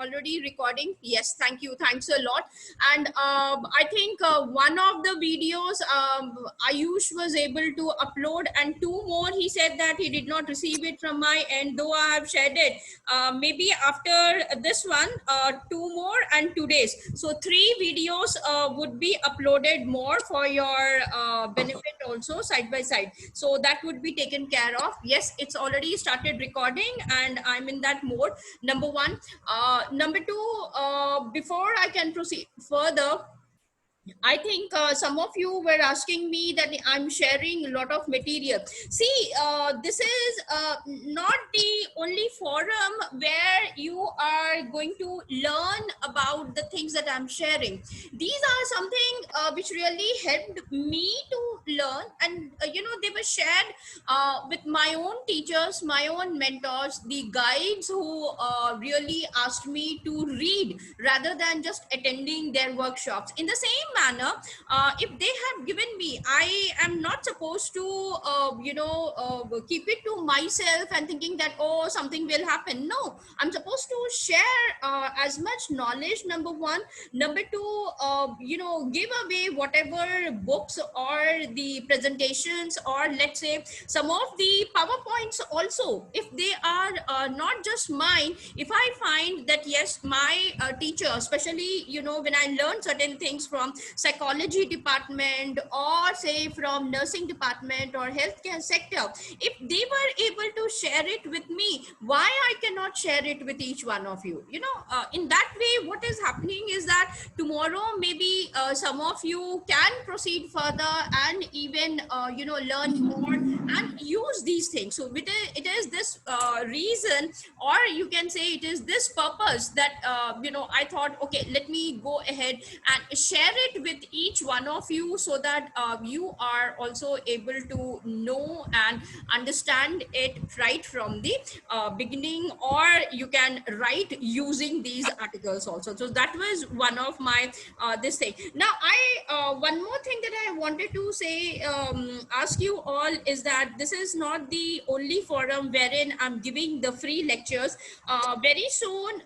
already recording? Yes, thank you. Thanks a lot. And I think one of the videos Ayush was able to upload, and two more he said that he did not receive it from my end, though I have shared it. Maybe after this one, two more and 2 days. So 3 videos would be uploaded more for your benefit also, side by side. So that would be taken care of. Yes, it's already started recording and I'm in that mode. Number one. Number two, before I can proceed further, I think some of you were asking me that I'm sharing a lot of material. See, this is not the only forum where you are going to learn about the things that I'm sharing. These are something which really helped me to learn, and they were shared with my own teachers, my own mentors, the guides who really asked me to read rather than just attending their workshops. In the same manner, if they have given me, I am not supposed to keep it to myself and thinking that, oh, something will happen. No, I'm supposed to share as much knowledge, number one. Number two, give away whatever books or the presentations, or let's say some of the PowerPoints also, if they are not just mine. If I find that yes, my teacher, especially when I learn certain things from psychology department, or say from nursing department or healthcare sector, if they were able to share it with me, why I cannot share it with each one of you? In that way, what is happening is that tomorrow maybe some of you can proceed further and even learn more and use these things. So it is this reason, or you can say it is this purpose, that I thought, okay, let me go ahead and share it with each one of you, so that you are also able to know and understand it right from the beginning, or you can write using these articles also. So that was one of my this thing. Now one more thing that I wanted to say, ask you all, is that this is not the only forum wherein I'm giving the free lectures. Very soon,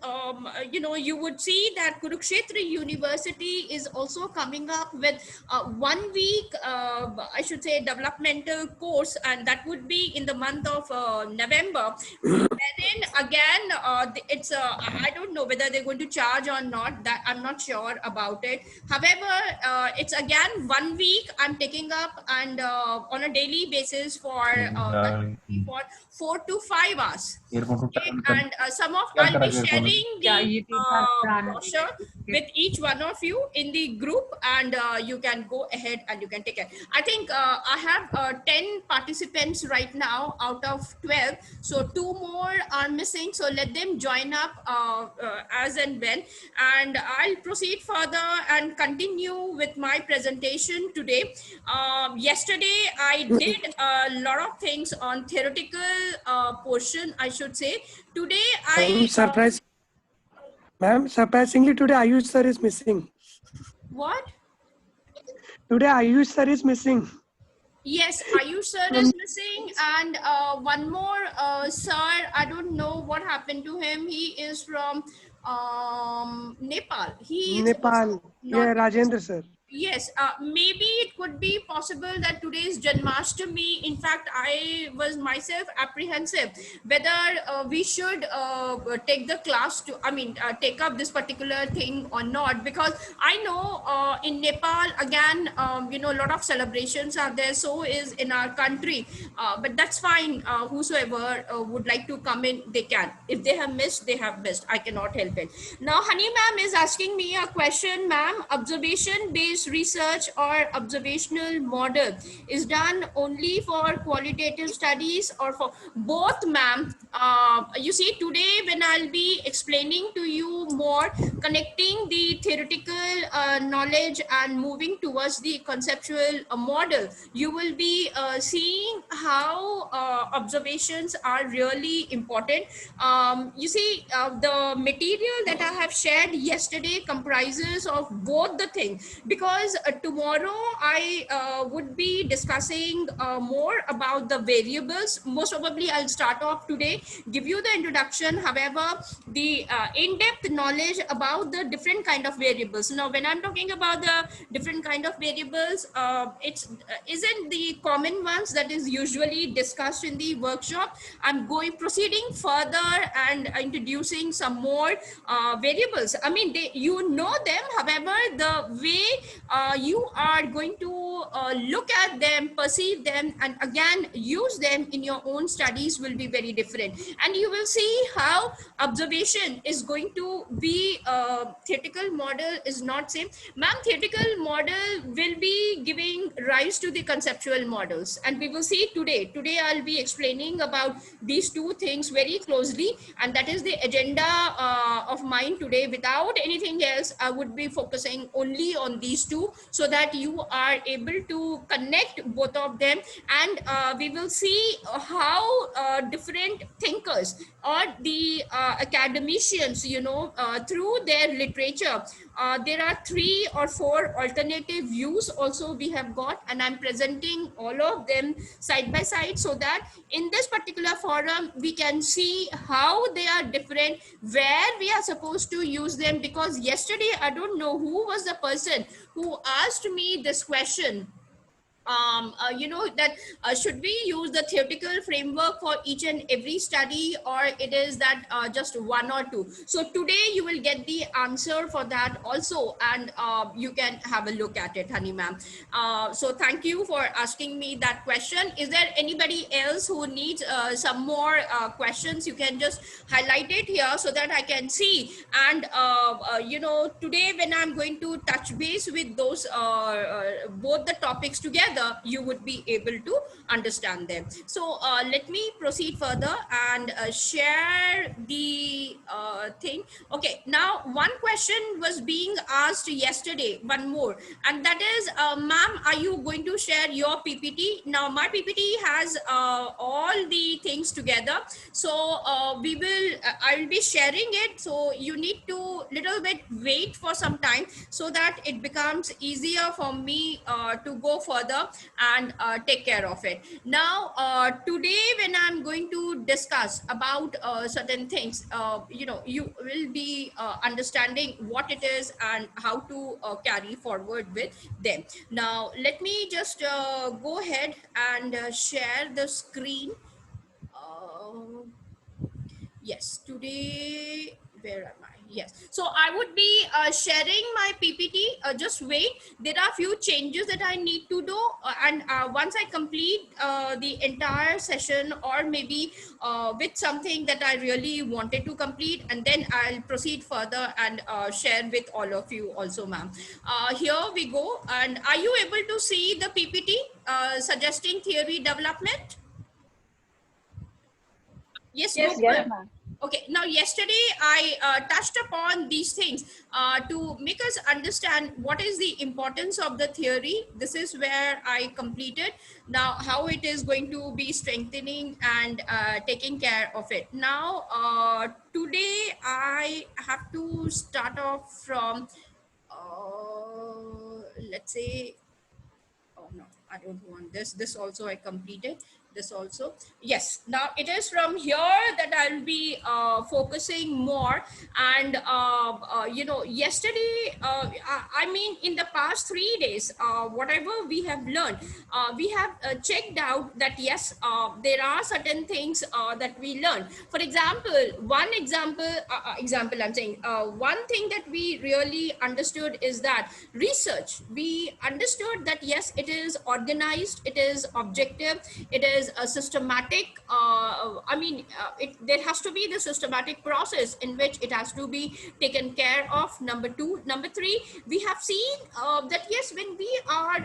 you would see that Kurukshetra University is also coming up with 1 week, I should say, developmental course, and that would be in the month of November. Wherein again, it's I don't know whether they're going to charge or not. That I'm not sure about it. However, it's again 1 week I'm taking up, and on a daily basis for that would be for 4 to 5 hours. Okay? And I'll be sharing the brochure with each one of you in the group, and you can go ahead and you can take it. I think I have 10 participants right now out of 12, so 2 more are missing, so let them join up as and when, and I'll proceed further and continue with my presentation today. Yesterday I did a lot of things on theoretical portion, I should say. Today I Ma'am, surprisingly today Ayush sir is missing. What? Today Ayush sir is missing. Yes, Ayush sir is missing, and one more sir, I don't know what happened to him. He is from Nepal. He is Nepal. Yeah, Rajendra sir. Yes, maybe it could be possible that today is Janmashtami. In fact, I was myself apprehensive whether we should take the class to, take up this particular thing or not, because I know in Nepal, again, a lot of celebrations are there. So is in our country, but that's fine. Whosoever would like to come in, they can. If they have missed, they have missed. I cannot help it. Now, Honey ma'am is asking me a question, ma'am. Observation-based research or observational model is done only for qualitative studies or for both, ma'am? You see, today when I'll be explaining to you more, connecting the theoretical knowledge and moving towards the conceptual model, you will be seeing how observations are really important. You see, the material that I have shared yesterday comprises of both the things, because because tomorrow I would be discussing more about the variables. Most probably I'll start off today, give you the introduction, however the in-depth knowledge about the different kind of variables. Now when I'm talking about the different kind of variables, it's isn't the common ones that is usually discussed in the workshop. I'm proceeding further and introducing some more variables. I mean, you know them, however the way you are going to look at them, perceive them, and again use them in your own studies will be very different. And you will see how observation is going to be theoretical model is not same. Ma'am, theoretical model will be giving rise to the conceptual models, and we will see today I'll be explaining about these two things very closely, and that is the agenda of mine today. Without anything else, I would be focusing only on these two so that you are able to connect both of them. And we will see how different thinkers or the academicians, through their literature, there are 3 or 4 alternative views also we have got, and I'm presenting all of them side by side so that in this particular forum we can see how they are different, where we are supposed to use them. Because yesterday, I don't know who was the person who asked me this question, that should we use the theoretical framework for each and every study, or it is that just 1 or 2? So today you will get the answer for that also, and you can have a look at it, honey ma'am. So thank you for asking me that question. Is there anybody else who needs some more questions? You can just highlight it here so that I can see. And today when I'm going to touch base with those both the topics together, you would be able to understand them. So let me proceed further and share the thing. Okay, now one question was being asked yesterday, one more, and that is, ma'am, are you going to share your PPT? Now my PPT has all the things together, so I'll be sharing it, so you need to little bit wait for some time so that it becomes easier for me to go further and take care of it. Now today when I'm going to discuss about certain things, you will be understanding what it is and how to carry forward with them. Now let me just go ahead and share the screen. uh, Yes, today, where am I? Yes. So I would be sharing my PPT. Just wait. There are a few changes that I need to do. And once I complete the entire session, or maybe with something that I really wanted to complete, and then I'll proceed further and share with all of you also, ma'am. Here we go. And are you able to see the PPT suggesting theory development? Yes, Yes, go yes, ahead. ma'am. Okay, now yesterday I touched upon these things to make us understand what is the importance of the theory. This is where I completed. Now, how it is going to be strengthening and taking care of it. Now, today I have to start off from, let's say, oh no, I don't want this also I completed, this also. Yes, now it is from here that I'll be focusing more. And yesterday, I mean in the past 3 days, whatever we have learned, we have checked out that yes, there are certain things that we learn. For example, example I'm saying, one thing that we really understood is that research, we understood that yes, it is organized, it is objective, it is a systematic, there has to be the systematic process in which it has to be taken care of. Number 2. Number 3, we have seen that yes, when we are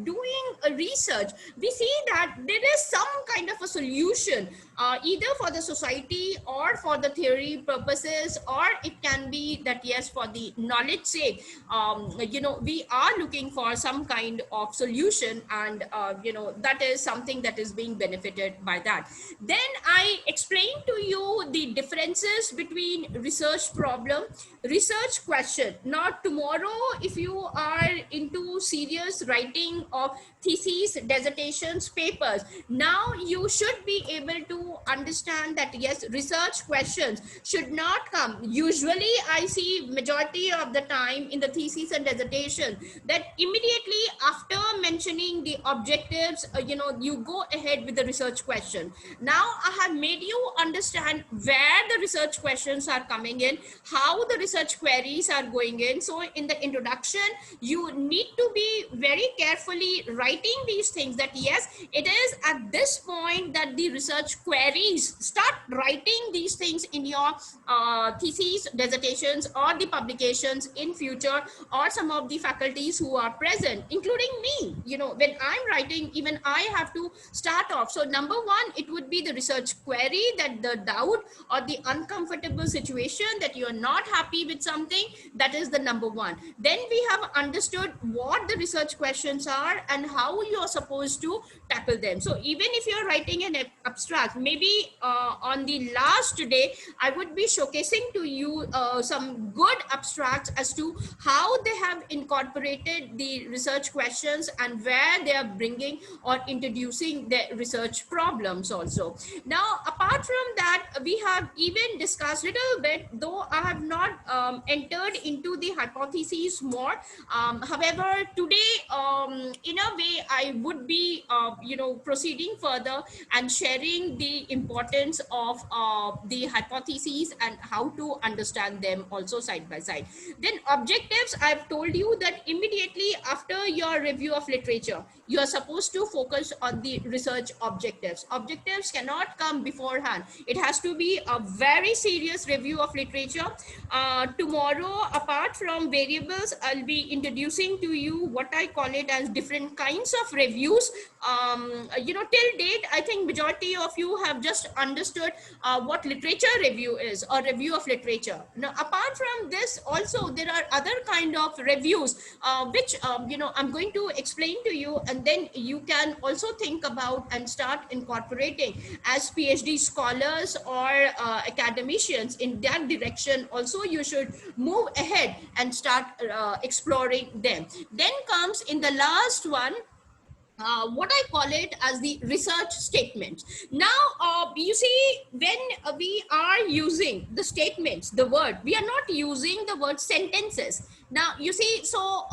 doing a research, we see that there is some kind of a solution, either for the society or for the theory purposes, or it can be that yes, for the knowledge sake, we are looking for some kind of solution, and that is something that is being benefited by that. Then I explained to you the differences between research problem, research question. Now tomorrow, if you are into serious writing of theses, dissertations, papers, now you should be able to understand that yes, research questions should not come. Usually I see majority of the time in the thesis and dissertation that immediately after mentioning the objectives, you go ahead with the research question. Now I have made you understand where the research questions are coming in, how the research queries are going in. So in the introduction, you need to be very carefully writing these things, that yes, it is at this point that the research queries start writing these things in your theses, dissertations, or the publications in future, or some of the faculties who are present, including me. When I'm writing, even I have to start off. So number one, it would be the research query, that the doubt or the uncomfortable situation that you're not happy with something, that is the number one. Then we have understood what the research questions are and how you're supposed to tackle them. So even if you're writing an abstract, maybe on the last day, I would be showcasing to you some good abstracts as to how they have incorporated the research questions and where they are bringing or introducing the research problems also. Now, apart from that, we have even discussed a little bit, though I have not entered into the hypotheses more. However, today, in a way, I would be, proceeding further and sharing the importance of the hypotheses and how to understand them also side by side. Then objectives, I've told you that immediately after your review of literature, you are supposed to focus on the research objectives. Objectives cannot come beforehand. It has to be a very serious review of literature. Tomorrow, apart from variables, I'll be introducing to you what I call it as different kinds of reviews. Till date, I think majority of you have just understood what literature review is, or review of literature. Now, apart from this, also there are other kind of reviews, which I'm going to explain to you, and then you can also think about and start incorporating as PhD scholars or academicians. In that direction also you should move ahead and start exploring them. Then comes in the last one, what I call it as the research statements. Now, you see, when we are using the statements, the word, we are not using the word sentences. Now, you see, so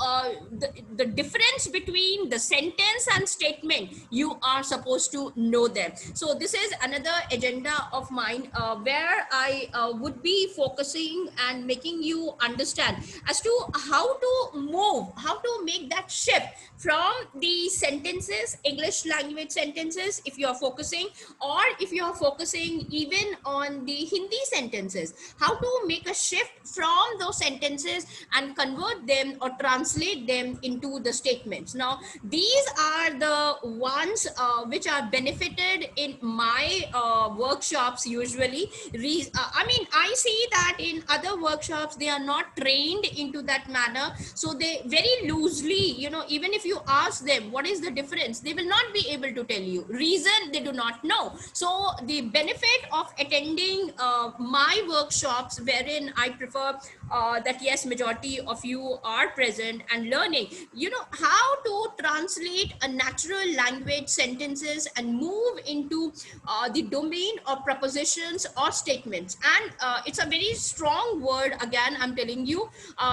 the difference between the sentence and statement, you are supposed to know them. So this is another agenda of mine, where I would be focusing and making you understand as to how to move, how to make that shift from the sentences, English language sentences, if you are focusing, or if you are focusing even on the Hindi sentences, how to make a shift from those sentences and convert them or translate them into the statements. Now, these are the ones which are benefited in my workshops usually. I see that in other workshops, they are not trained into that manner. So they very loosely, even if you ask them what is the difference, they will not be able to tell you. Reason, they do not know. So the benefit of attending my workshops, wherein I prefer that yes, majority of you are present and learning, how to translate a natural language sentences and move into the domain of propositions or statements. And it's a very strong word, again, I'm telling you,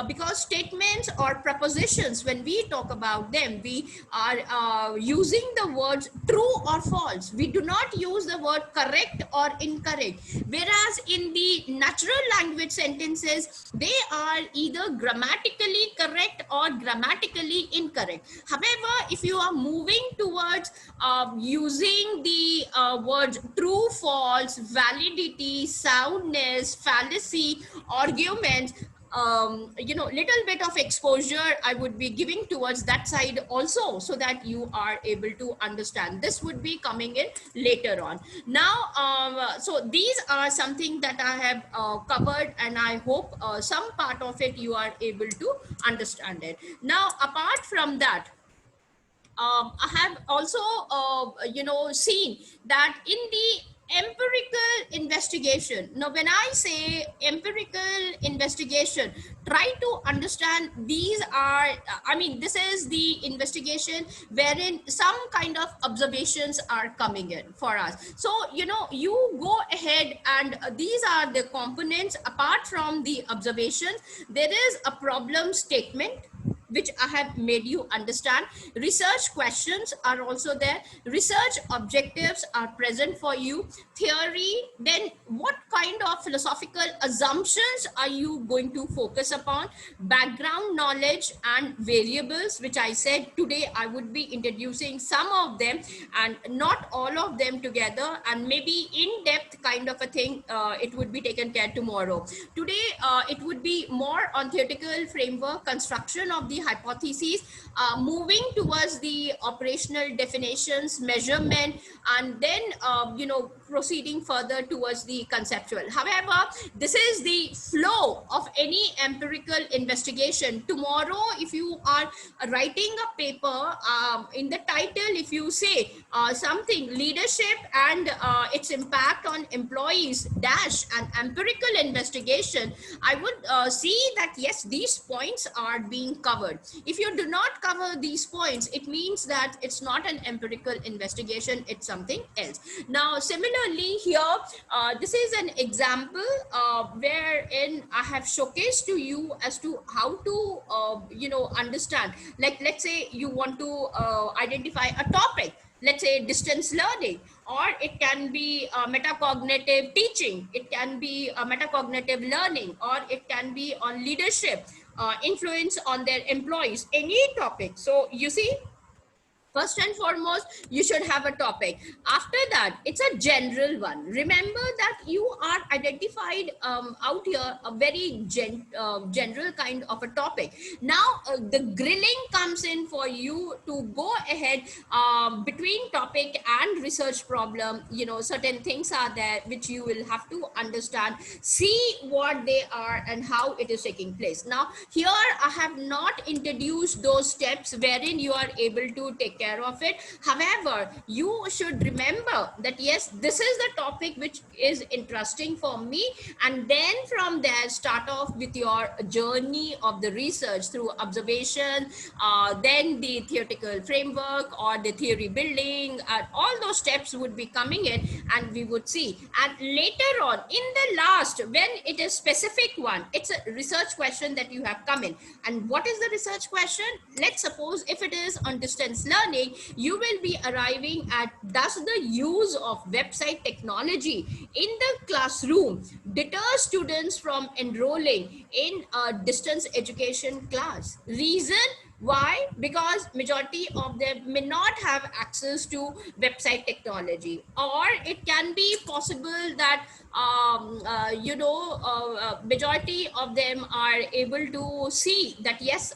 because statements or propositions, when we talk about them, we are using the words true or false. We do not use the word correct or incorrect. Whereas in the natural language sentences, they are either grammatically correct or grammatically incorrect. However, if you are moving towards using the words true, false, validity, soundness, fallacy, arguments, little bit of exposure I would be giving towards that side also, so that you are able to understand. This would be coming in later on. Now, so these are something that I have covered, and I hope some part of it you are able to understand it. Now, apart from that, I have also seen that in the empirical investigation. Now when I say empirical investigation, try to understand these are, I mean, this is the investigation wherein some kind of observations are coming in for us. So you go ahead and these are the components. Apart from the observations, there is a problem statement which I have made you understand. Research questions are also there. Research objectives are present for you. Theory, then what kind of philosophical assumptions are you going to focus upon? Background knowledge and variables, which I said today I would be introducing some of them and not all of them together, and maybe in depth kind of a thing, it would be taken care tomorrow. Today, it would be more on theoretical framework, construction of the hypotheses, moving towards the operational definitions, measurement, and then proceeding further towards the conceptual. However, this is the flow of any empirical investigation. Tomorrow, if you are writing a paper, in the title, if you say something leadership and its impact on employees dash an empirical investigation, I would see that yes, these points are being covered. If you do not cover these points, it means that it's not an empirical investigation, it's something else. Now similarly here, this is an example wherein I have showcased to you as to how to understand. Like, let's say you want to identify a topic, let's say distance learning, or it can be metacognitive teaching, it can be metacognitive learning, or it can be on leadership, influence on their employees, any topic. So you see, first and foremost, you should have a topic. After that, it's a general one. Remember that you are identified out here a very general kind of a topic. Now, the grilling comes in for you to go ahead between topic and research problem. Certain things are there which you will have to understand, see what they are and how it is taking place. Now, here I have not introduced those steps wherein you are able to take care of it. However, you should remember that yes, this is the topic which is interesting for me, and then from there start off with your journey of the research through observation, then the theoretical framework or the theory building, and all those steps would be coming in, and we would see. And later on in the last, when it is specific one, it's a research question that you have come in. And what is the research question? Let's suppose if it is on distance learning, you will be arriving at, does the use of website technology in the classroom deter students from enrolling in a distance education class? Reason why? Because majority of them may not have access to website technology, or it can be possible that majority of them are able to see that yes,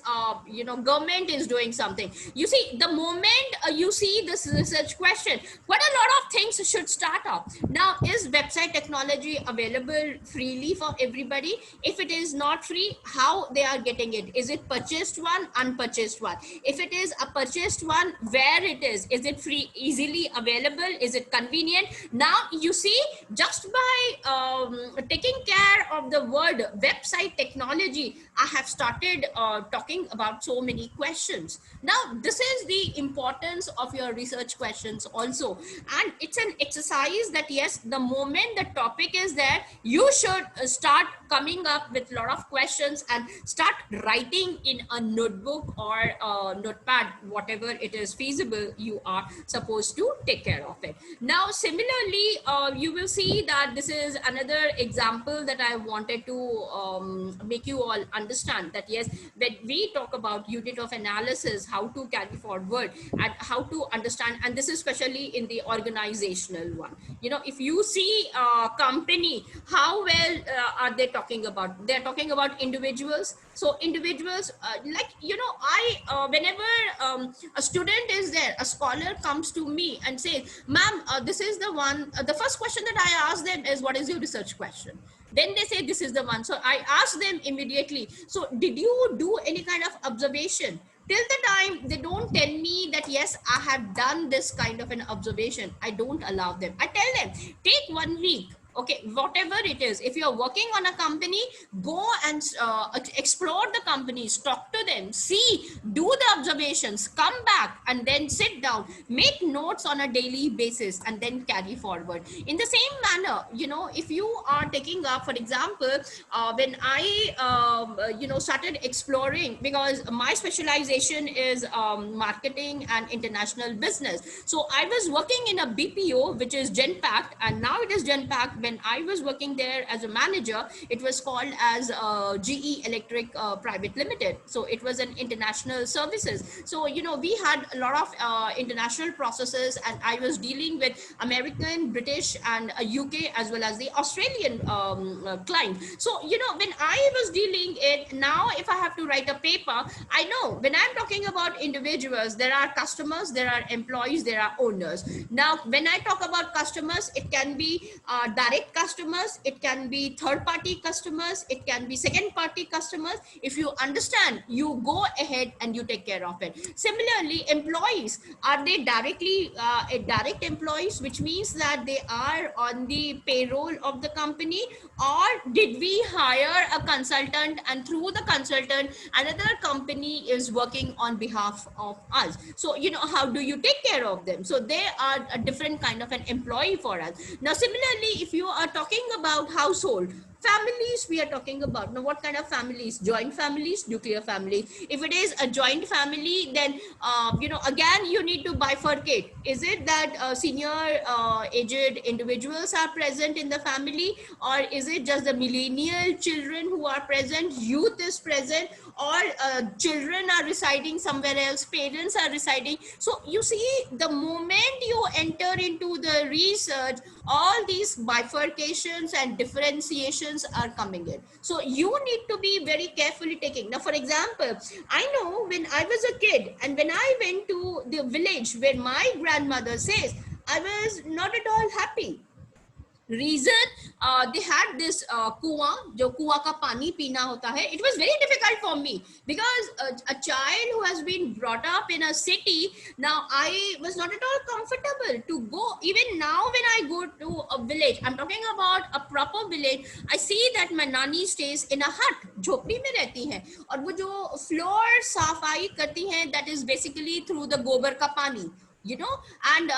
government is doing something. You see, the moment you see this research question, quite a lot of things should start up. Now, is website technology available freely for everybody? If it is not free, how they are getting it? Is it purchased one, unpurchased one? If it is a purchased one, where it is it free, easily available? Is it convenient? Now you see, just by taking care of the word website technology, I have started talking about so many questions. Now this is the importance of your research questions also, and it's an exercise that yes, the moment the topic is there, you should start coming up with a lot of questions and start writing in a notebook or a notepad, whatever it is feasible, you are supposed to take care of it. Now similarly, you will see that this is another example that I wanted to make you all understand that yes, when we talk about unit of analysis, how to carry forward and how to understand, and this is especially in the organizational one. If you see a company, how well are they talking about? They're talking about individuals. So individuals, whenever a student is there, a scholar comes to me and says, ma'am, this is the one, the first question that I ask them is, what is your research question? Then they say, this is the one. So I ask them immediately, so did you do any kind of observation? till the time they don't tell me that yes, I have done this kind of an observation, I don't allow them. I tell them, take 1 week, okay, whatever it is. If you're working on a company, go and explore the companies, talk to them, see, do the observations, come back, and then sit down, make notes on a daily basis, and then carry forward. In the same manner, if you are taking up, for example, when I started exploring, because my specialization is marketing and international business. So I was working in a BPO, which is Genpact, and now it is Genpact. When I was working there as a manager, it was called as GE Electric Private Limited. So it was an international services. So we had a lot of international processes, and I was dealing with American, British, and UK, as well as the Australian client. So when I was dealing it, now if I have to write a paper, I know when I'm talking about individuals, there are customers, there are employees, there are owners. Now when I talk about customers, it can be direct customers, it can be third party customers, it can be second party customers. If you understand, you go ahead and you take care of it. Similarly, employees, are they directly direct employees, which means that they are on the payroll of the company, or did we hire a consultant, and through the consultant another company is working on behalf of us? So how do you take care of them? So they are a different kind of an employee for us. Now similarly, if you are talking about household, families, we are talking about now, what kind of families? Joint families, nuclear families. If it is a joint family, then again you need to bifurcate. Is it that senior aged individuals are present in the family, or is it just the millennial children who are present, youth is present, or children are residing somewhere else, parents are residing? So you see, the moment you enter into the research, all these bifurcations and differentiations are coming in. So you need to be very carefully taking. Now for example, I know when I was a kid, and when I went to the village where my grandmother says, I was not at all happy. Reason, they had this कुआं, जो कुआं का पानी पीना होता है. It was very difficult for me, because a child who has been brought up in a city, now I was not at all comfortable to go. Even now when I go to a village, I'm talking about a proper village, I see that my nani stays in a hut, झोपड़ी में रहती हैं, और वो जो floor सफाई करती हैं, that is basically through the गोबर का पानी, and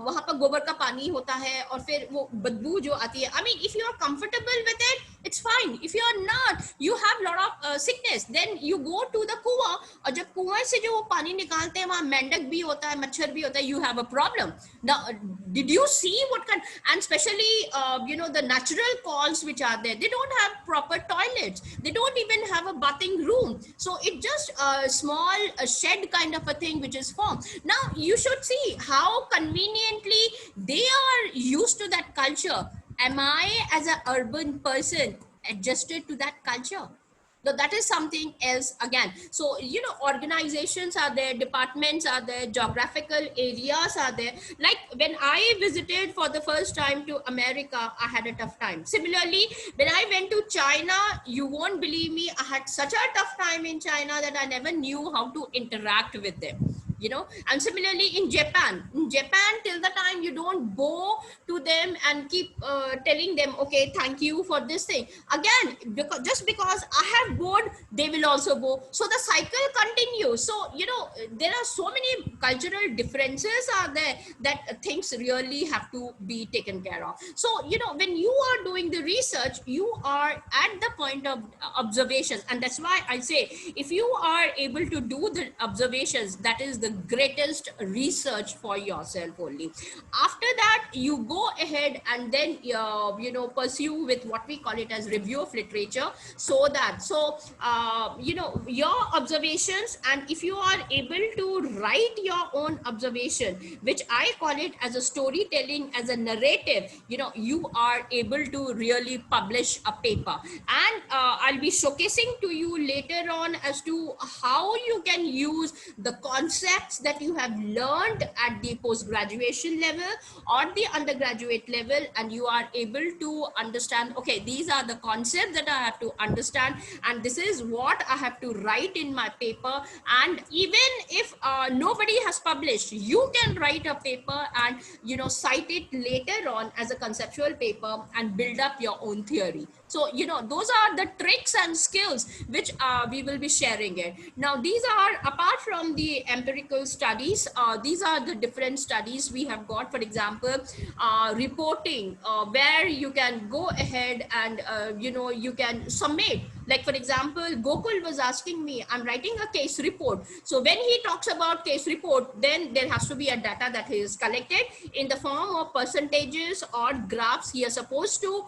वहां पर गोबर का पानी होता है, और फिर वो बदबू जो आती है. I mean, if you are comfortable with it, it's fine. If you are not, you have lot of sickness, then you go to the कुआं, और जब कुआं से जो वो पानी निकालते हैं, वहां मेंढक भी होता है, मच्छर भी होता है, you have a problem. Now did you see what kind? And especially the natural calls which are there, they don't have proper toilets, they don't even have a bathing room, so it just a small shed kind of a thing which is formed. Now you should see how conveniently they are used to that culture. Am I, as an urban person, adjusted to that culture? So that is something else again. So organizations are there, departments are there, geographical areas are there. Like when I visited for the first time to America, I had a tough time. Similarly, when I went to China, you won't believe me, I had such a tough time in China that I never knew how to interact with them. And similarly in Japan, till the time you don't bow to them and keep telling them, okay, thank you for this thing, again, just because I have bowed, they will also bow, so the cycle continues. So there are so many cultural differences are there, that things really have to be taken care of. So when you are doing the research, you are at the point of observations, and that's why I say, if you are able to do the observations, that is the greatest research for yourself only. After that, you go ahead and then pursue with what we call it as review of literature. So your observations, and if you are able to write your own observation, which I call it as a storytelling, as a narrative, you are able to really publish a paper. And I'll be showcasing to you later on as to how you can use the concept concepts that you have learned at the post-graduation level or the undergraduate level, and you are able to understand, okay, these are the concepts that I have to understand, and this is what I have to write in my paper. And even if nobody has published, you can write a paper and cite it later on as a conceptual paper and build up your own theory. So those are the tricks and skills which we will be sharing it. Now these are, apart from the empirical studies, these are the different studies we have got. For example, reporting, where you can go ahead and you can submit. Like for example, Gokul was asking me, I'm writing a case report. So when he talks about case report, then there has to be a data that is collected in the form of percentages or graphs. He is supposed to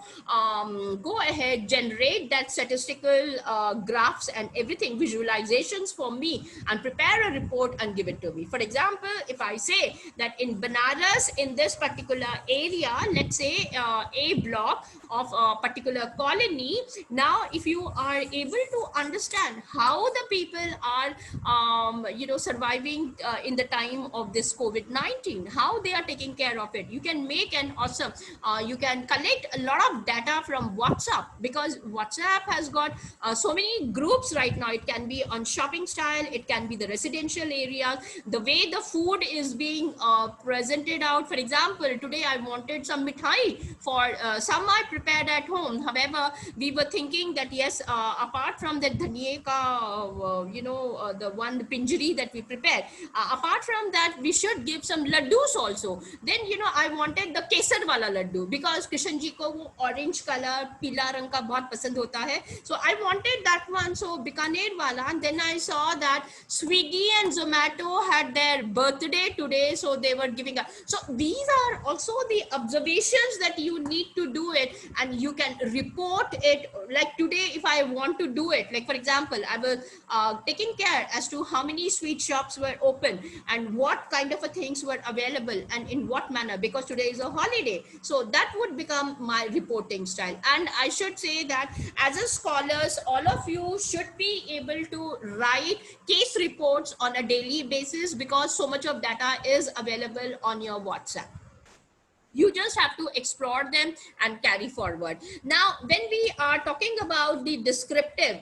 go ahead, generate that statistical graphs and everything, visualizations for me, and prepare a report and give it to me. For example, if I say that in Banaras, in this particular area, let's say a block of a particular colony, now if you are able to understand how the people are surviving in the time of this COVID-19, how they are taking care of it, you can make an awesome, you can collect a lot of data from WhatsApp, because WhatsApp has got so many groups right now. It can be on shopping style, it can be the residential areas, the way the food is being presented out. For example, today I wanted some mithai for some I prepared at home. However, we were thinking that yes, apart from the dhaniye ka, the one pinjari that we prepare, apart from that, we should give some laddus also. Then I wanted the kesar wala laddu, because Krishan ji ko wo orange color, pila rang ka bahut pasand hota hai. So I wanted that one. So Bikaner wala, and then I saw that Swiggy and Zomato had their birthday today, so they were giving a. So these are also the observations that you need to do it, and you can report it. Like today, if I want to do it, like for example, I was taking care as to how many sweet shops were open and what kind of things were available and in what manner, because today is a holiday. So that would become my reporting style. And I should say that as a scholars, all of you should be able to write case reports on a daily basis, because so much of data is available on your WhatsApp. You just have to explore them and carry forward. Now when we are talking about the descriptive,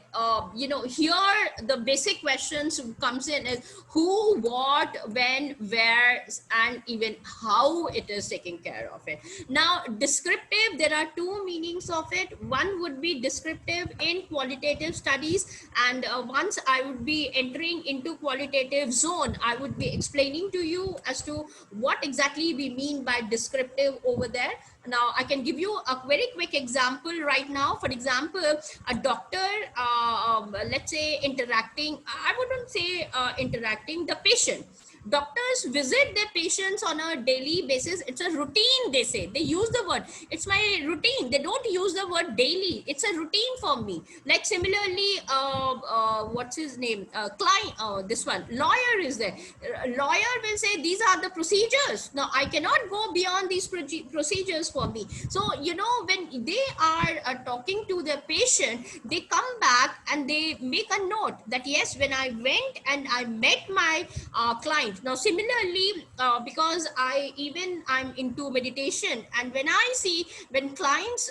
here the basic questions comes in is who, what, when, where, and even how it is taking care of it. Now descriptive, there are two meanings of it. One would be descriptive in qualitative studies, and once I would be entering into qualitative zone, I would be explaining to you as to what exactly we mean by descriptive over there. Now I can give you a very quick example right now. For example, a doctor, let's say interacting, I wouldn't say interacting, the patient. Doctors visit their patients on a daily basis. It's a routine, they say. They use the word, it's my routine. They don't use the word daily. It's a routine for me. Like similarly, what's his name? Client, this one, lawyer is there. Lawyer will say these are the procedures. Now I cannot go beyond these procedures for me. So, when they are talking to their patient, they come back and they make a note that yes, when I went and I met my client. Now similarly, because I'm into meditation, and when I see when clients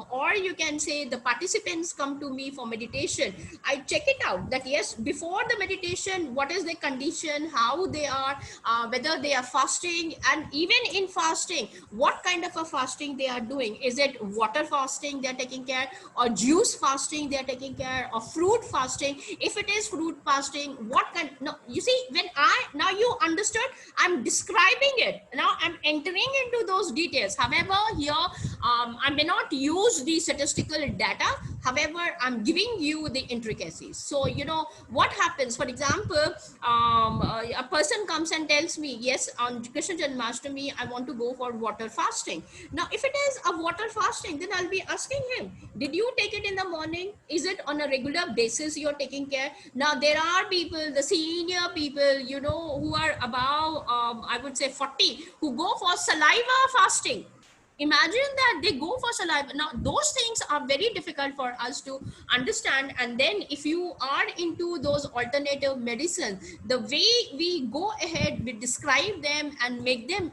or you can say the participants come to me for meditation, I check it out that yes, before the meditation, what is their condition, how they are, whether they are fasting, and even in fasting, what kind of a fasting they are doing. Is it water fasting they are taking care, or juice fasting they are taking care, or fruit fasting? If it is fruit fasting, what kind? No, you see, when now you understood, I'm describing it. Now I'm entering into those details. However, here I may not use the statistical data. However, I'm giving you the intricacies. So, what happens, for example, a person comes and tells me, yes, on Krishna Janmashtami, I want to go for water fasting. Now, if it is a water fasting, then I'll be asking him, did you take it in the morning? Is it on a regular basis you're taking care? Now, there are people, the senior people, who are above, I would say 40, who go for saliva fasting. imagine that they go for saliva. Now those things are very difficult for us to understand, and then if you are into those alternative medicine, the way we go ahead, we describe them and make them,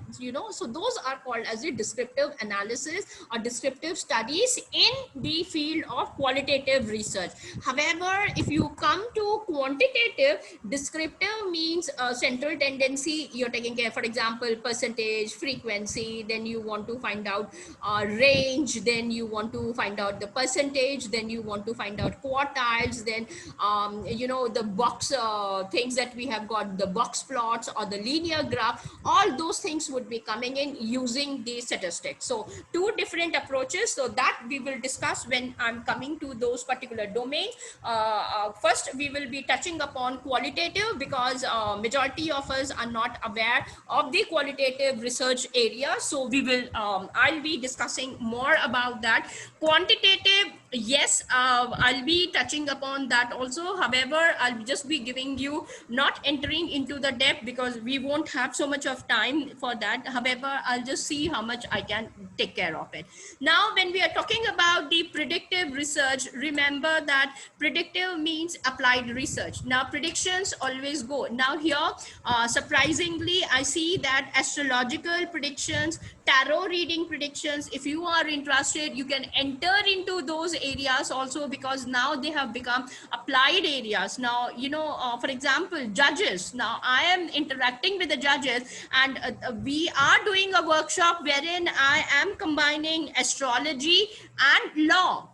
so those are called as a descriptive analysis or descriptive studies in the field of qualitative research. However, if you come to quantitative, descriptive means central tendency you're taking care, for example, percentage, frequency, then you want to find out range, then you want to find out the percentage, then you want to find out quartiles, then the box things that we have got, the box plots or the linear graph, all those things would be coming in using the statistics. So two different approaches, so that we will discuss when I'm coming to those particular domains. First we will be touching upon qualitative, because majority of us are not aware of the qualitative research area, so we will I'll be discussing more about that. Quantitative, yes, I'll be touching upon that also. However, I'll just be giving you, not entering into the depth because we won't have so much of time for that. However, I'll just see how much I can take care of it. Now when we are talking about the predictive research, remember that predictive means applied research. Now predictions always go. Now here, surprisingly, I see that astrological predictions, tarot reading predictions, if you are interested, you can enter into those areas also, because now they have become applied areas. Now, for example, judges. Now I am interacting with the judges, and we are doing a workshop wherein I am combining astrology and law,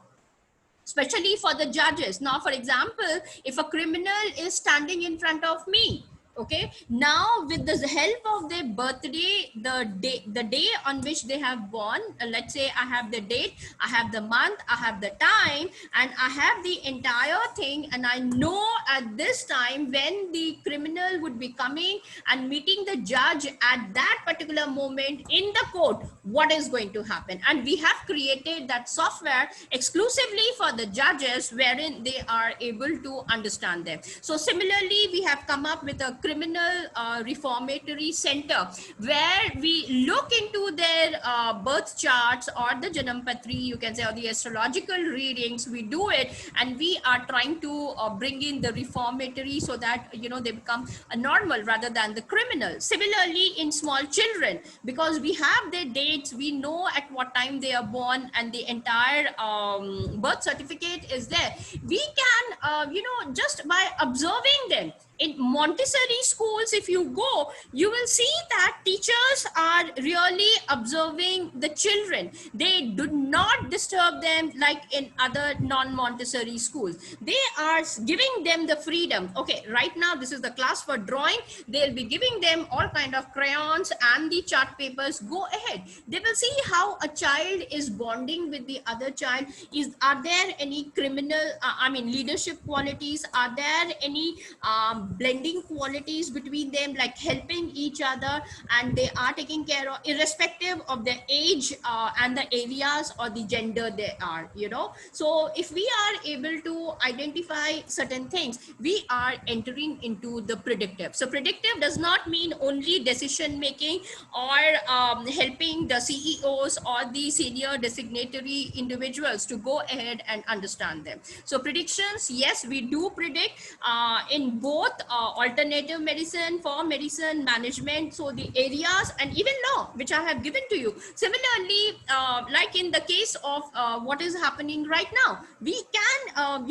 especially for the judges. Now, for example, if a criminal is standing in front of me, okay, now with the help of their birthday, the day on which they have born, let's say I have the date, I have the month, I have the time, and I have the entire thing, and I know at this time when the criminal would be coming and meeting the judge at that particular moment in the court, what is going to happen. And we have created that software exclusively for the judges, wherein they are able to understand them. So similarly, we have come up with a criminal reformatory center, where we look into their birth charts or the janampatri, you can say, or the astrological readings. We do it, and we are trying to bring in the reformatory, so that they become a normal rather than the criminal. Similarly, in small children, because we have their dates, we know at what time they are born, and the entire birth certificate is there. We can just by observing them. In Montessori schools, if you go, you will see that teachers are really observing the children. They do not disturb them like in other non-Montessori schools. They are giving them the freedom. Okay, right now this is the class for drawing. They'll be giving them all kind of crayons and the chart papers. Go ahead. They will see how a child is bonding with the other child. Are there any criminal, leadership qualities? Are there any blending qualities between them, like helping each other, and they are taking care of, irrespective of their age and the areas or the gender they are, so if we are able to identify certain things, we are entering into the predictive. So predictive does not mean only decision making or helping the CEOs or the senior designatory individuals to go ahead and understand them. So predictions, yes, we do predict in both alternative medicine, for medicine management, so the areas, and even law, which I have given to you. Similarly, like in the case of what is happening right now, we can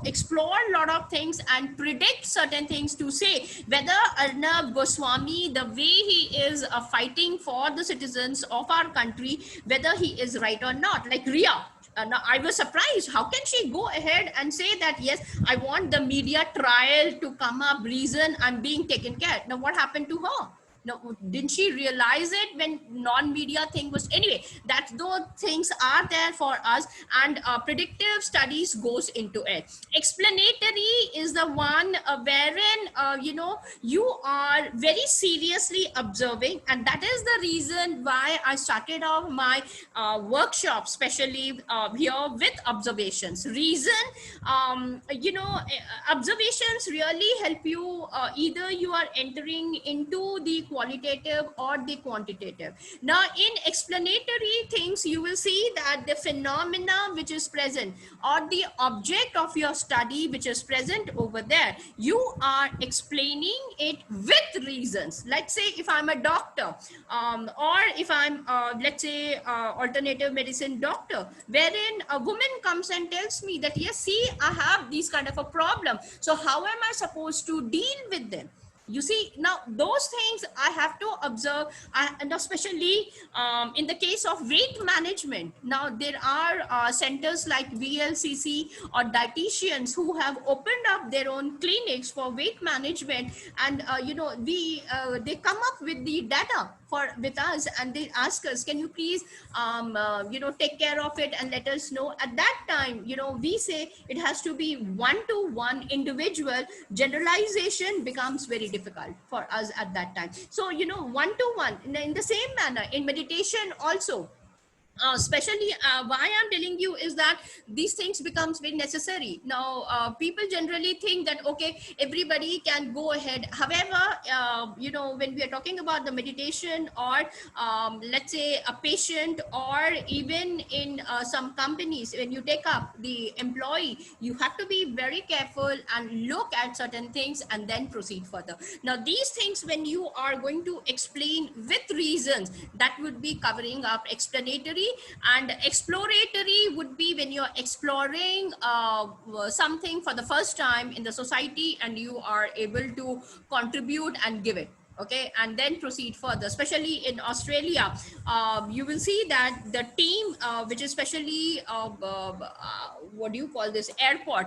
explore a lot of things and predict certain things, to say whether Arnab Goswami, the way he is fighting for the citizens of our country, whether he is right or not. Like Ria, now I was surprised. How can she go ahead and say that, yes, I want the media trial to come up, reason I'm being taken care. Now what happened to her? No, didn't she realize it when non-media thing was? Anyway, that those things are there for us, and predictive studies goes into it. Explanatory is is the one wherein you are very seriously observing, and that is the reason why I started off my workshop, especially here with observations. Reason, observations really help you. Either you are entering into the qualitative or the quantitative. Now, in explanatory things, you will see that the phenomena which is present, or the object of your study which is present over there, you are explaining it with reasons. Let's say if I'm a doctor, or if I'm let's say alternative medicine doctor, wherein a woman comes and tells me that yes, see, I have these kind of a problem, so how am I supposed to deal with them? You see, now those things I have to observe. And especially in the case of weight management, now there are centers like VLCC or dietitians who have opened up their own clinics for weight management, and they come up with the data for with us, and they ask us, can you please take care of it and let us know. At that time, we say it has to be one-to-one individual. Generalization becomes very difficult for us at that time. So one-to-one, in the same manner in meditation also, especially why I'm telling you is that these things becomes very necessary. Now people generally think that okay, everybody can go ahead. However, when we are talking about the meditation, or let's say a patient, or even in some companies, when you take up the employee, you have to be very careful and look at certain things and then proceed further. Now these things, when you are going to explain with reasons, that would be covering up explanatory. And exploratory would be when you're exploring something for the first time in the society, and you are able to contribute and give it, okay, and then proceed further. Especially in Australia, you will see that the team which is especially what do you call this, airport,